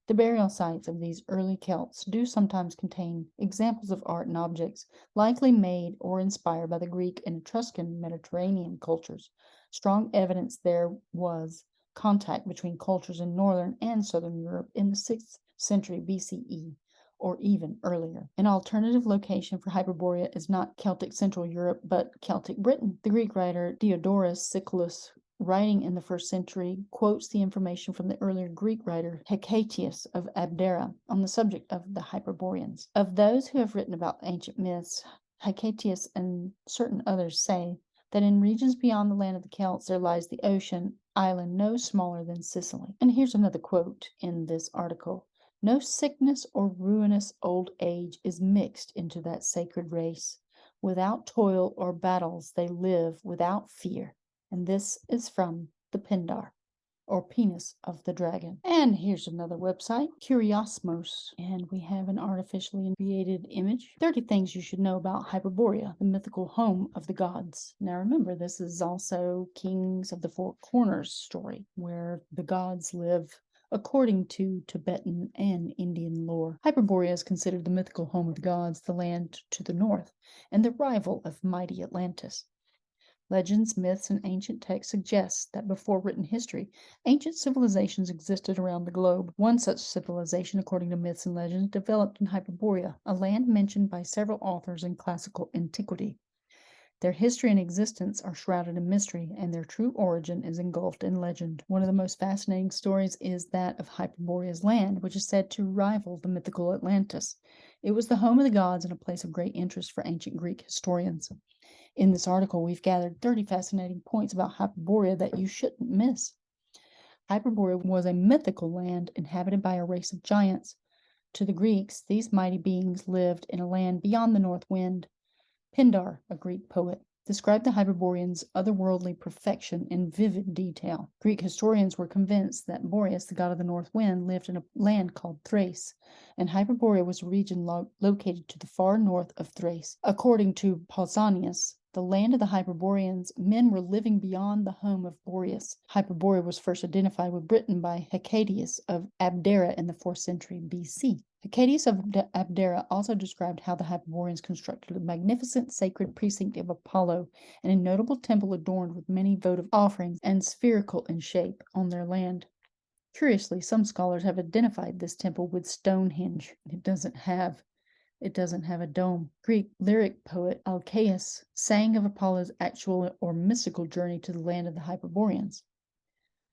The burial sites of these early Celts do sometimes contain examples of art and objects likely made or inspired by the Greek and Etruscan Mediterranean cultures. Strong evidence there was contact between cultures in northern and southern Europe in the 6th century BCE or even earlier. An alternative location for Hyperborea is not Celtic Central Europe, but Celtic Britain. The Greek writer Diodorus Siculus, writing in the 1st century, quotes the information from the earlier Greek writer Hecataeus of Abdera on the subject of the Hyperboreans. Of those who have written about ancient myths, Hecataeus and certain others say that in regions beyond the land of the Celts there lies the ocean island no smaller than Sicily. And here's another quote in this article. No sickness or ruinous old age is mixed into that sacred race. Without toil or battles they live without fear. And this is from the Pindar, or penis of the dragon. And here's another website, Curiosmos, and we have an artificially created image. 30 things you should know about Hyperborea, the mythical home of the gods. Now remember, this is also Kings of the Four Corners story, where the gods live according to Tibetan and Indian lore. Hyperborea is considered the mythical home of the gods, the land to the north, and the rival of mighty Atlantis. Legends, myths, and ancient texts suggest that before written history, ancient civilizations existed around the globe. One such civilization, according to myths and legends, developed in Hyperborea, a land mentioned by several authors in classical antiquity. Their history and existence are shrouded in mystery, and their true origin is engulfed in legend. One of the most fascinating stories is that of Hyperborea's land, which is said to rival the mythical Atlantis. It was the home of the gods and a place of great interest for ancient Greek historians. In this article, we've gathered 30 fascinating points about Hyperborea that you shouldn't miss. Hyperborea was a mythical land inhabited by a race of giants. To the Greeks, these mighty beings lived in a land beyond the north wind. Pindar, a Greek poet, described the Hyperboreans' otherworldly perfection in vivid detail. Greek historians were convinced that Boreas, the god of the north wind, lived in a land called Thrace, and Hyperborea was a region located to the far north of Thrace. According to Pausanias, the land of the Hyperboreans, men were living beyond the home of Boreas. Hyperborea was first identified with Britain by Hecataeus of Abdera in the 4th century BC. Hecataeus of Abdera also described how the Hyperboreans constructed a magnificent sacred precinct of Apollo and a notable temple adorned with many votive offerings and spherical in shape on their land. Curiously, some scholars have identified this temple with Stonehenge. It doesn't have a dome. Greek lyric poet Alcaeus sang of Apollo's actual or mystical journey to the land of the Hyperboreans.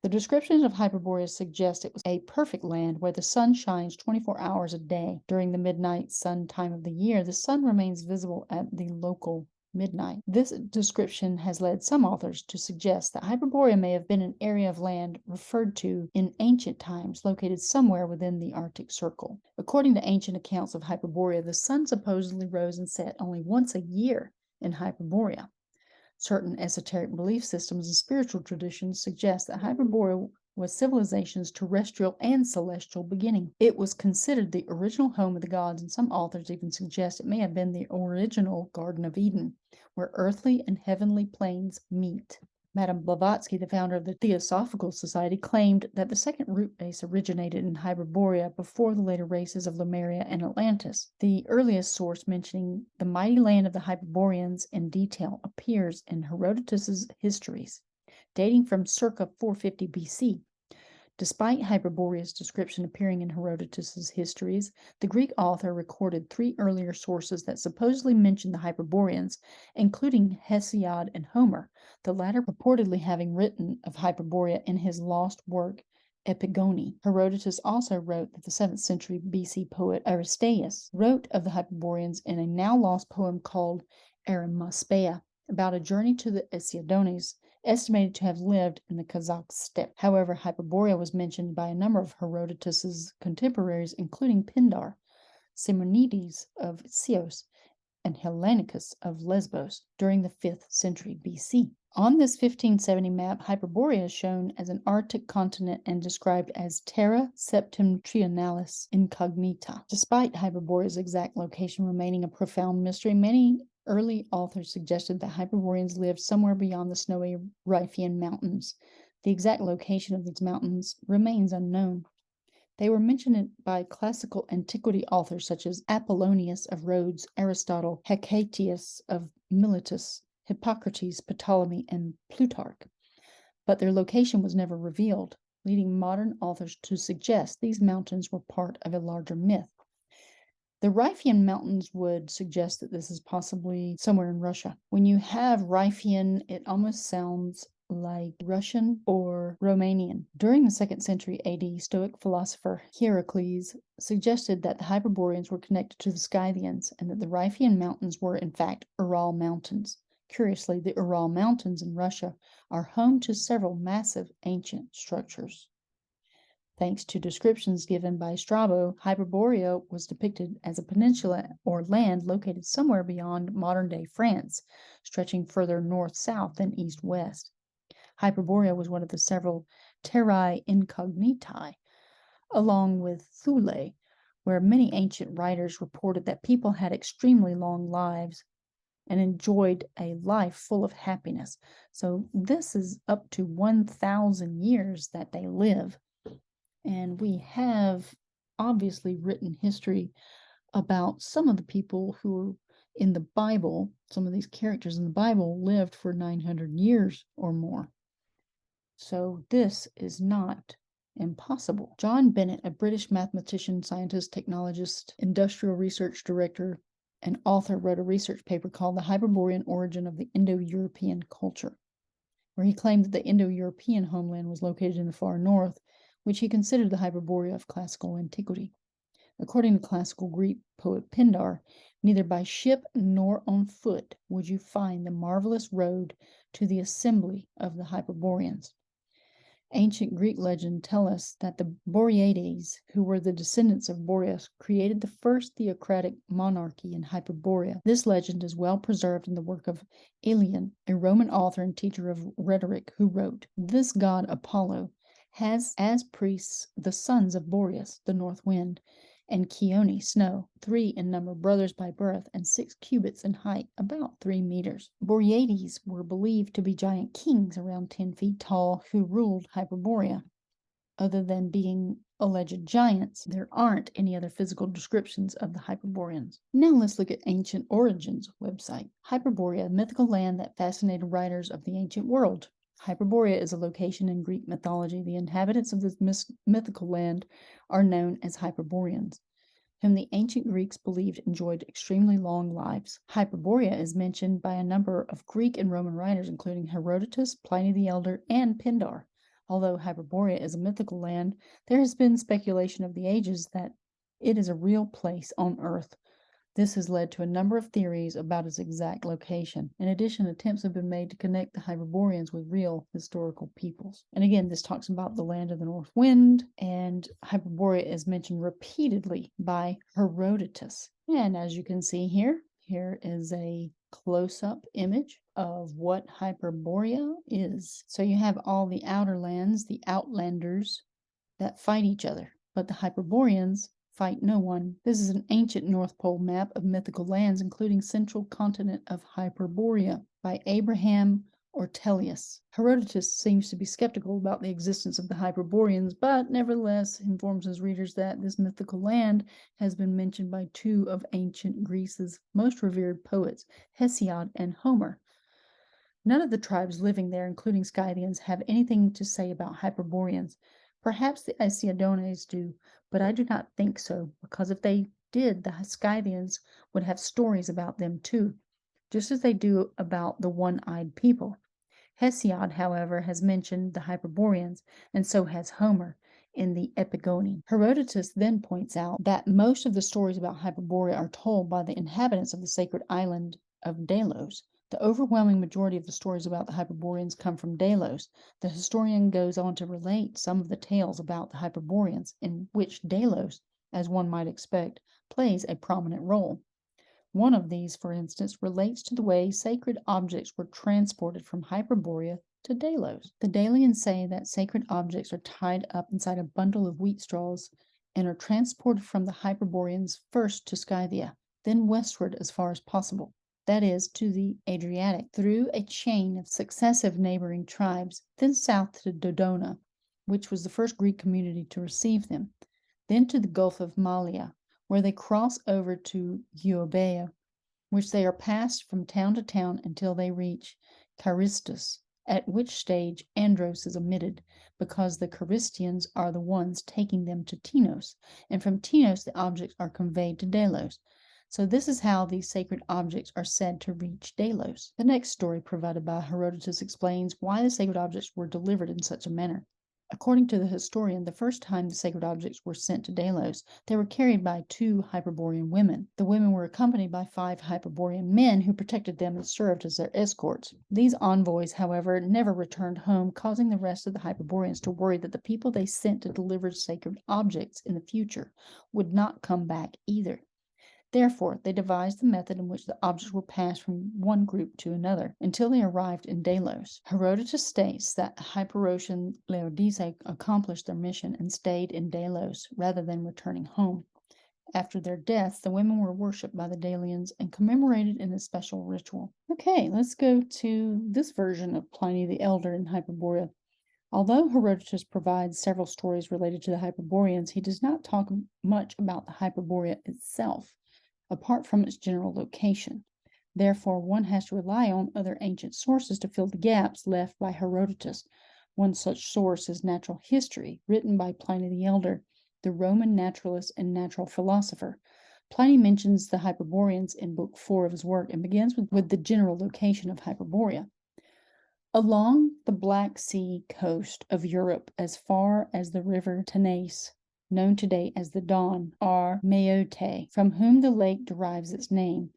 The descriptions of Hyperborea suggest it was a perfect land where the sun shines 24 hours a day. During the midnight sun time of the year, the sun remains visible at the local midnight. This description has led some authors to suggest that Hyperborea may have been an area of land referred to in ancient times, located somewhere within the Arctic Circle. According to ancient accounts of Hyperborea, the sun supposedly rose and set only once a year in Hyperborea. Certain esoteric belief systems and spiritual traditions suggest that Hyperborea was civilization's terrestrial and celestial beginning. It was considered the original home of the gods, and some authors even suggest it may have been the original Garden of Eden, where earthly and heavenly planes meet. Madame Blavatsky, the founder of the Theosophical Society, claimed that the second root race originated in Hyperborea before the later races of Lemuria and Atlantis. The earliest source mentioning the mighty land of the Hyperboreans in detail appears in Herodotus's histories, dating from circa 450 BC. Despite Hyperborea's description appearing in Herodotus's histories, the Greek author recorded 3 earlier sources that supposedly mention the Hyperboreans, including Hesiod and Homer, the latter purportedly having written of Hyperborea in his lost work Epigone. Herodotus also wrote that the 7th century BC poet Aristaeus wrote of the Hyperboreans in a now lost poem called Arimaspeia, about a journey to the Hesiodonese, estimated to have lived in the Kazakh steppe. However, Hyperborea was mentioned by a number of Herodotus's contemporaries, including Pindar, Simonides of Chios, and Hellenicus of Lesbos during the 5th century BC. On this 1570 map, Hyperborea is shown as an Arctic continent and described as Terra Septentrionalis Incognita. Despite Hyperborea's exact location remaining a profound mystery, many early authors suggested that Hyperboreans lived somewhere beyond the snowy Riphean Mountains. The exact location of these mountains remains unknown. They were mentioned by classical antiquity authors such as Apollonius of Rhodes, Aristotle, Hecataeus of Miletus, Hippocrates, Ptolemy, and Plutarch, but their location was never revealed, leading modern authors to suggest these mountains were part of a larger myth. The Riphean Mountains would suggest that this is possibly somewhere in Russia. When you have Riphean, it almost sounds like Russian or Romanian. During the 2nd century AD, Stoic philosopher Heracles suggested that the Hyperboreans were connected to the Scythians and that the Riphean Mountains were in fact Ural Mountains. Curiously, the Ural Mountains in Russia are home to several massive ancient structures. Thanks to descriptions given by Strabo, Hyperborea was depicted as a peninsula or land located somewhere beyond modern-day France, stretching further north-south than east-west. Hyperborea was one of the several terrae incognitae, along with Thule, where many ancient writers reported that people had extremely long lives and enjoyed a life full of happiness. So this is up to 1,000 years that they live. And we have obviously written history about some of the people who are in the Bible. Some of these characters in the Bible lived for 900 years or more. So this is not impossible. John Bennett, a British mathematician, scientist, technologist, industrial research director, and author, wrote a research paper called The Hyperborean Origin of the Indo-European Culture, where he claimed that the Indo-European homeland was located in the far north, which he considered the Hyperborea of classical antiquity. According to classical Greek poet Pindar, neither by ship nor on foot would you find the marvelous road to the assembly of the Hyperboreans. Ancient Greek legend tell us that the Boreades, who were the descendants of Boreas, created the first theocratic monarchy in Hyperborea. This legend is well preserved in the work of Aelian, a Roman author and teacher of rhetoric, who wrote, "This god Apollo has as priests the sons of Boreas, the north wind, and Chione, snow, 3 in number, brothers by birth, and 6 cubits in height, about 3 meters. Boreades were believed to be giant kings around 10 feet tall who ruled Hyperborea. Other than being alleged giants, there aren't any other physical descriptions of the Hyperboreans. Now let's look at Ancient Origins website. Hyperborea, a mythical land that fascinated writers of the ancient world. Hyperborea is a location in Greek mythology. The inhabitants of this mythical land are known as Hyperboreans, whom the ancient Greeks believed enjoyed extremely long lives. Hyperborea is mentioned by a number of Greek and Roman writers, including Herodotus, Pliny the Elder, and Pindar. Although Hyperborea is a mythical land, there has been speculation of the ages that it is a real place on Earth. This has led to a number of theories about its exact location. In addition, attempts have been made to connect the Hyperboreans with real historical peoples. And again, this talks about the land of the north wind, and Hyperborea is mentioned repeatedly by Herodotus. And as you can see here, here is a close-up image of what Hyperborea is. So you have all the outer lands, the outlanders, that fight each other, but the Hyperboreans fight no one. This is an ancient North Pole map of mythical lands, including central continent of Hyperborea by Abraham Ortelius. Herodotus seems to be skeptical about the existence of the Hyperboreans, but nevertheless informs his readers that this mythical land has been mentioned by 2 of ancient Greece's most revered poets, Hesiod and Homer. None of the tribes living there, including Scythians, have anything to say about Hyperboreans. Perhaps the Aesiodones do, but I do not think so, because if they did, the Scythians would have stories about them too, just as they do about the one-eyed people. Hesiod, however, has mentioned the Hyperboreans, and so has Homer in the Epigone. Herodotus then points out that most of the stories about Hyperborea are told by the inhabitants of the sacred island of Delos. The overwhelming majority of the stories about the Hyperboreans come from Delos. The historian goes on to relate some of the tales about the Hyperboreans, in which Delos, as one might expect, plays a prominent role. One of these, for instance, relates to the way sacred objects were transported from Hyperborea to Delos. The Delians say that sacred objects are tied up inside a bundle of wheat straws and are transported from the Hyperboreans first to Scythia, then westward as far as possible, that is, to the Adriatic, through a chain of successive neighboring tribes, then south to Dodona, which was the first Greek community to receive them, then to the Gulf of Malea, where they cross over to Euboea, which they are passed from town to town until they reach Charistus, at which stage Andros is omitted, because the Charistians are the ones taking them to Tinos, and from Tinos the objects are conveyed to Delos. So this is how these sacred objects are said to reach Delos. The next story provided by Herodotus explains why the sacred objects were delivered in such a manner. According to the historian, the first time the sacred objects were sent to Delos, they were carried by 2 Hyperborean women. The women were accompanied by 5 Hyperborean men who protected them and served as their escorts. These envoys, however, never returned home, causing the rest of the Hyperboreans to worry that the people they sent to deliver sacred objects in the future would not come back either. Therefore, they devised the method in which the objects were passed from one group to another until they arrived in Delos. Herodotus states that Hyperborean Laodice accomplished their mission and stayed in Delos rather than returning home. After their death, the women were worshipped by the Delians and commemorated in a special ritual. Okay, let's go to this version of Pliny the Elder in Hyperborea. Although Herodotus provides several stories related to the Hyperboreans, he does not talk much about the Hyperborea itself, apart from its general location. Therefore, one has to rely on other ancient sources to fill the gaps left by Herodotus. One such source is natural history, written by Pliny the Elder, the Roman naturalist and natural philosopher. Pliny mentions the Hyperboreans in Book 4 of his work and begins with the general location of Hyperborea. Along the Black Sea coast of Europe as far as the river Tanais, known today as the Don, are Mayote, from whom the lake derives its name,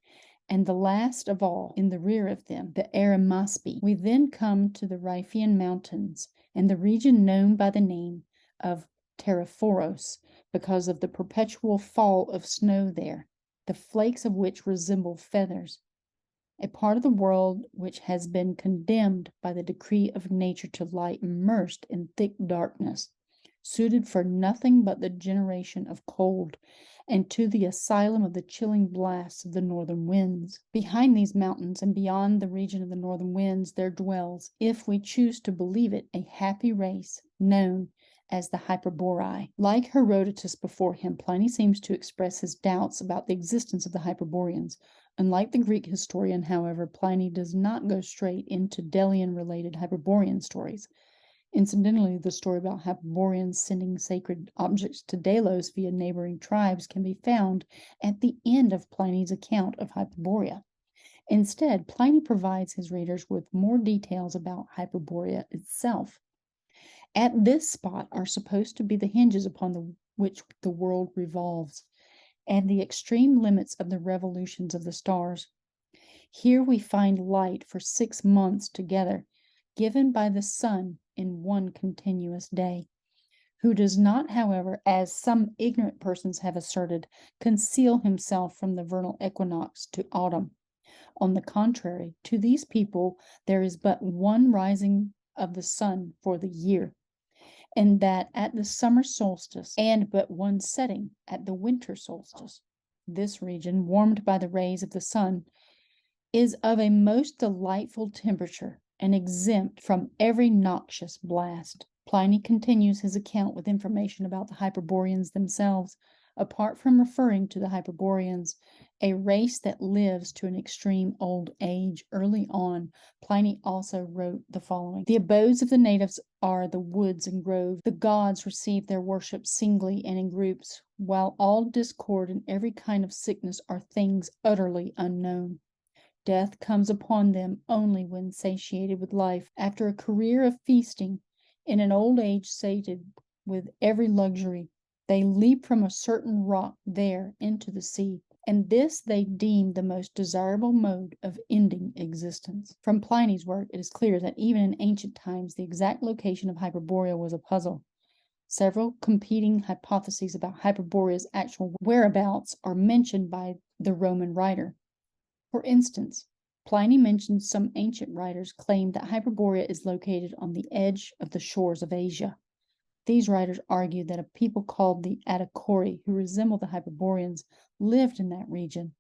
and the last of all, in the rear of them, the Arimaspi. We then come to the Riphean Mountains, and the region known by the name of Terraphoros, because of the perpetual fall of snow there, the flakes of which resemble feathers, a part of the world which has been condemned by the decree of nature to lie immersed in thick darkness, suited for nothing but the generation of cold, and to the asylum of the chilling blasts of the northern winds. Behind these mountains and beyond the region of the northern winds there dwells, if we choose to believe it, a happy race known as the Hyperboreae. Like Herodotus before him, Pliny seems to express his doubts about the existence of the Hyperboreans. Unlike the Greek historian, however, Pliny does not go straight into Delian-related Hyperborean stories. Incidentally, the story about Hyperboreans sending sacred objects to Delos via neighboring tribes can be found at the end of Pliny's account of Hyperborea. Instead, Pliny provides his readers with more details about Hyperborea itself. At this spot are supposed to be the hinges upon which the world revolves, and the extreme limits of the revolutions of the stars. Here we find light for 6 months together, given by the sun in one continuous day, who does not, however, as some ignorant persons have asserted, conceal himself from the vernal equinox to autumn. On the contrary, to these people there is but one rising of the sun for the year, and that at the summer solstice, and but one setting at the winter solstice. This region, warmed by the rays of the sun, is of a most delightful temperature, and exempt from every noxious blast. Pliny continues his account with information about the Hyperboreans themselves. Apart from referring to the Hyperboreans, a race that lives to an extreme old age early on, Pliny also wrote the following: The abodes of the natives are the woods and groves. The gods receive their worship singly and in groups, while all discord and every kind of sickness are things utterly unknown. Death comes upon them only when satiated with life. After a career of feasting, in an old age sated with every luxury, they leap from a certain rock there into the sea, and this they deem the most desirable mode of ending existence. From Pliny's work, it is clear that even in ancient times the exact location of Hyperborea was a puzzle. Several competing hypotheses about Hyperborea's actual whereabouts are mentioned by the Roman writer. For instance, Pliny mentions some ancient writers claimed that Hyperborea is located on the edge of the shores of Asia. These writers argue that a people called the Atacori, who resemble the Hyperboreans, lived in that region,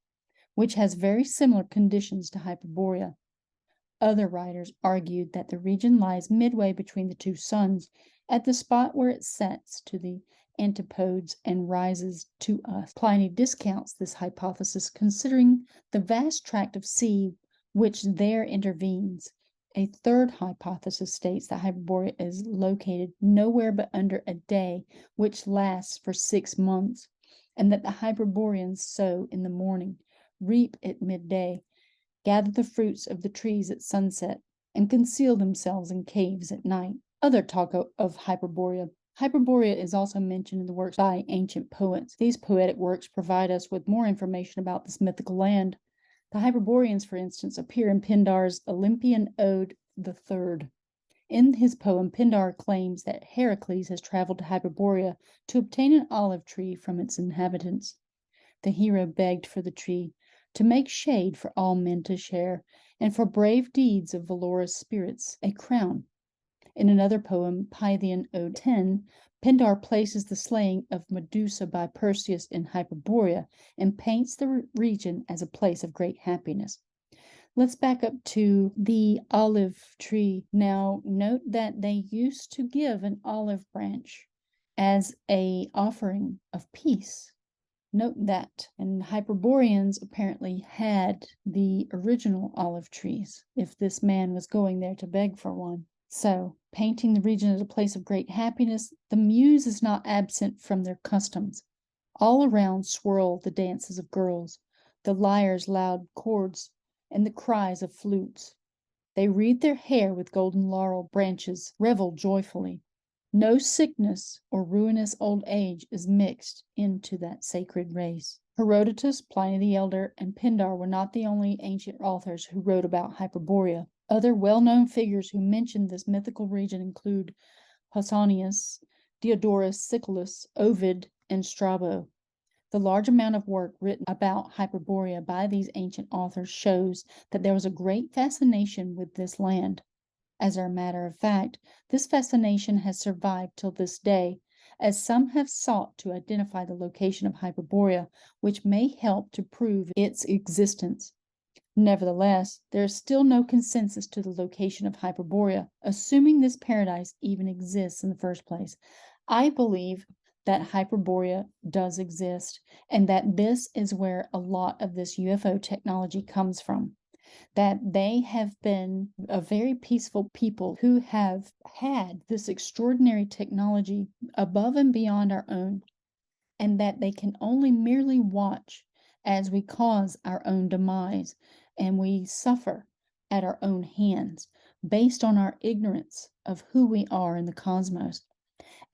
which has very similar conditions to Hyperborea. Other writers argued that the region lies midway between the two suns, at the spot where it sets to the antipodes and rises to us. Pliny discounts this hypothesis, considering the vast tract of sea which there intervenes. A third hypothesis states that Hyperborea is located nowhere but under a day, which lasts for 6 months, and that the Hyperboreans sow in the morning, reap at midday, gather the fruits of the trees at sunset, and conceal themselves in caves at night. Other talk of Hyperborea. Hyperborea is also mentioned in the works by ancient poets. These poetic works provide us with more information about this mythical land. The Hyperboreans, for instance, appear in Pindar's Olympian Ode III. In his poem, Pindar claims that Heracles has traveled to Hyperborea to obtain an olive tree from its inhabitants. The hero begged for the tree, to make shade for all men to share, and for brave deeds of valorous spirits, a crown. In another poem, Pythian Ode 10, Pindar places the slaying of Medusa by Perseus in Hyperborea and paints the region as a place of great happiness. Let's back up to the olive tree. Now, note that they used to give an olive branch as an offering of peace. Note that. And Hyperboreans apparently had the original olive trees, if this man was going there to beg for one. So, painting the region as a place of great happiness, the muse is not absent from their customs. All around swirl the dances of girls, the lyres' loud chords, and the cries of flutes. They wreathe their hair with golden laurel branches, revel joyfully. No sickness or ruinous old age is mixed into that sacred race. Herodotus, Pliny the Elder, and Pindar were not the only ancient authors who wrote about Hyperborea. Other well-known figures who mentioned this mythical region include Pausanias, Diodorus Siculus, Ovid, and Strabo. The large amount of work written about Hyperborea by these ancient authors shows that there was a great fascination with this land. As a matter of fact, this fascination has survived till this day, as some have sought to identify the location of Hyperborea, which may help to prove its existence. Nevertheless, there is still no consensus to the location of Hyperborea, assuming this paradise even exists in the first place. I believe that Hyperborea does exist, and that this is where a lot of this UFO technology comes from. That they have been a very peaceful people who have had this extraordinary technology above and beyond our own, and that they can only merely watch as we cause our own demise and we suffer at our own hands based on our ignorance of who we are in the cosmos,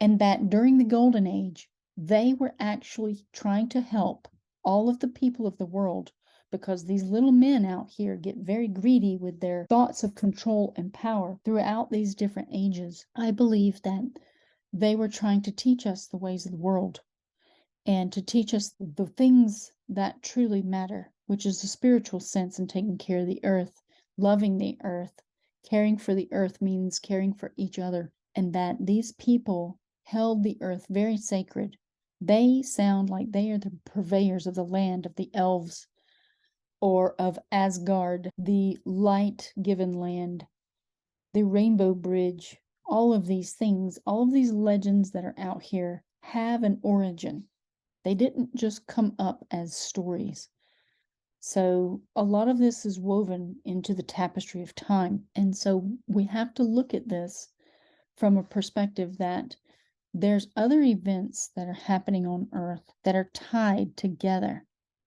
and that during the Golden Age, they were actually trying to help all of the people of the world, because these little men out here get very greedy with their thoughts of control and power throughout these different ages. I believe that they were trying to teach us the ways of the world and to teach us the things that truly matter, which is the spiritual sense in taking care of the earth, loving the earth. Caring for the earth means caring for each other, and that these people held the earth very sacred. They sound like they are the purveyors of the land of the elves, or of Asgard, the light-given land, the rainbow bridge. All of these things, all of these legends that are out here have an origin. They didn't just come up as stories. So a lot of this is woven into the tapestry of time. And so we have to look at this from a perspective that there's other events that are happening on Earth that are tied together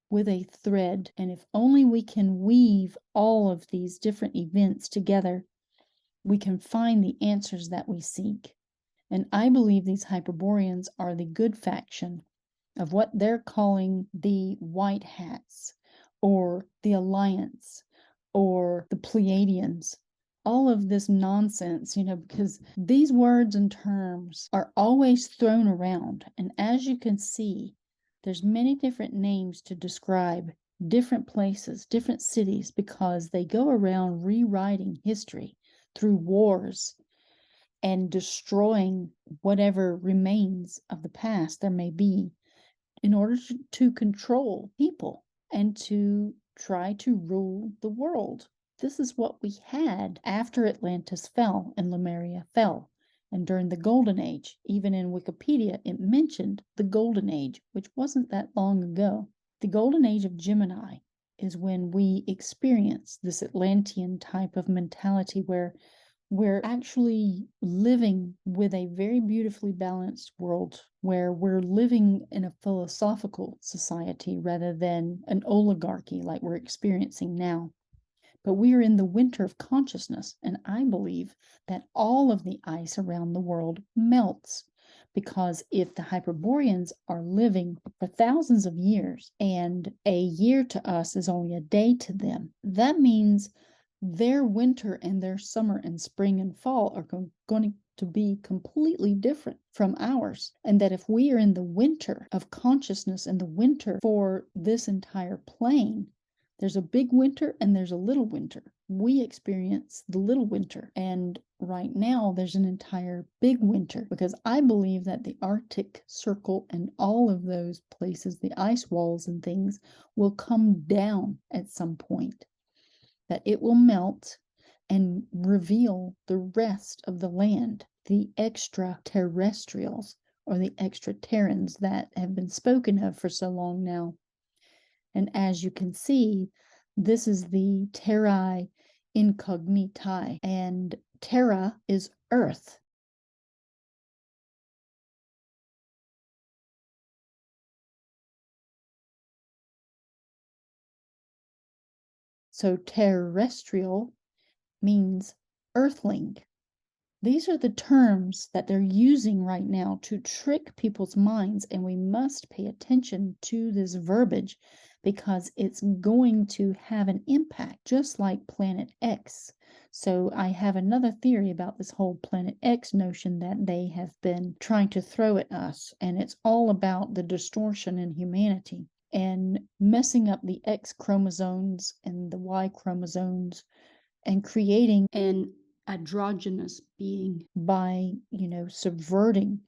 with a thread. And if only we can weave all of these different events together, we can find the answers that we seek. And I believe these Hyperboreans are the good faction of what they're calling the White Hats, or the Alliance, or the Pleiadians. All of this nonsense, because these words and terms are always thrown around. And as you can see, there's many different names to describe different places, different cities, because they go around rewriting history through wars and destroying whatever remains of the past there may be in order to control people and to try to rule the world. This is what we had after Atlantis fell and Lemuria fell. And during the Golden Age, even in Wikipedia, it mentioned the Golden Age, which wasn't that long ago. The Golden Age of Gemini is when we experience this Atlantean type of mentality where we're actually living with a very beautifully balanced world, where we're living in a philosophical society rather than an oligarchy like we're experiencing now. But we are in the winter of consciousness, and I believe that all of the ice around the world melts. Because if the Hyperboreans are living for thousands of years, and a year to us is only a day to them, that means their winter and their summer and spring and fall are going to be completely different from ours. And that if we are in the winter of consciousness and the winter for this entire plane, there's a big winter and there's a little winter. We experience the little winter. And right now there's an entire big winter, because I believe that the Arctic Circle and all of those places, the ice walls and things, will come down at some point. That it will melt and reveal the rest of the land, the extraterrestrials or the Extra-TERRANS that have been spoken of for so long now. And as you can see, this is the terrae incognitae, and terra is earth. So terrestrial means earthling. These are the terms that they're using right now to trick people's minds, and we must pay attention to this verbiage because it's going to have an impact, just like Planet X. So I have another theory about this whole Planet X notion that they have been trying to throw at us, and it's all about the distortion in humanity and messing up the X chromosomes and the Y chromosomes and creating an androgynous being by, subverting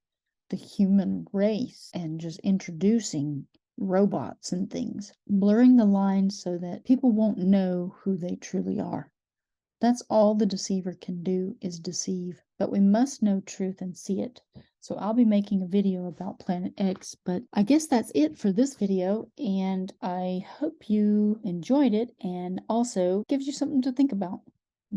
the human race and just introducing robots and things, blurring the lines so that people won't know who they truly are. That's all the deceiver can do, is deceive, but we must know truth and see it. So I'll be making a video about Planet X, but I guess that's it for this video, and I hope you enjoyed it and also gives you something to think about.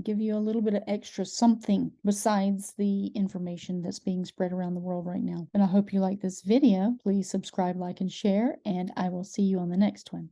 Give you a little bit of extra something besides the information that's being spread around the world right now. And I hope you like this video. Please subscribe, like, and share, and I will see you on the next one.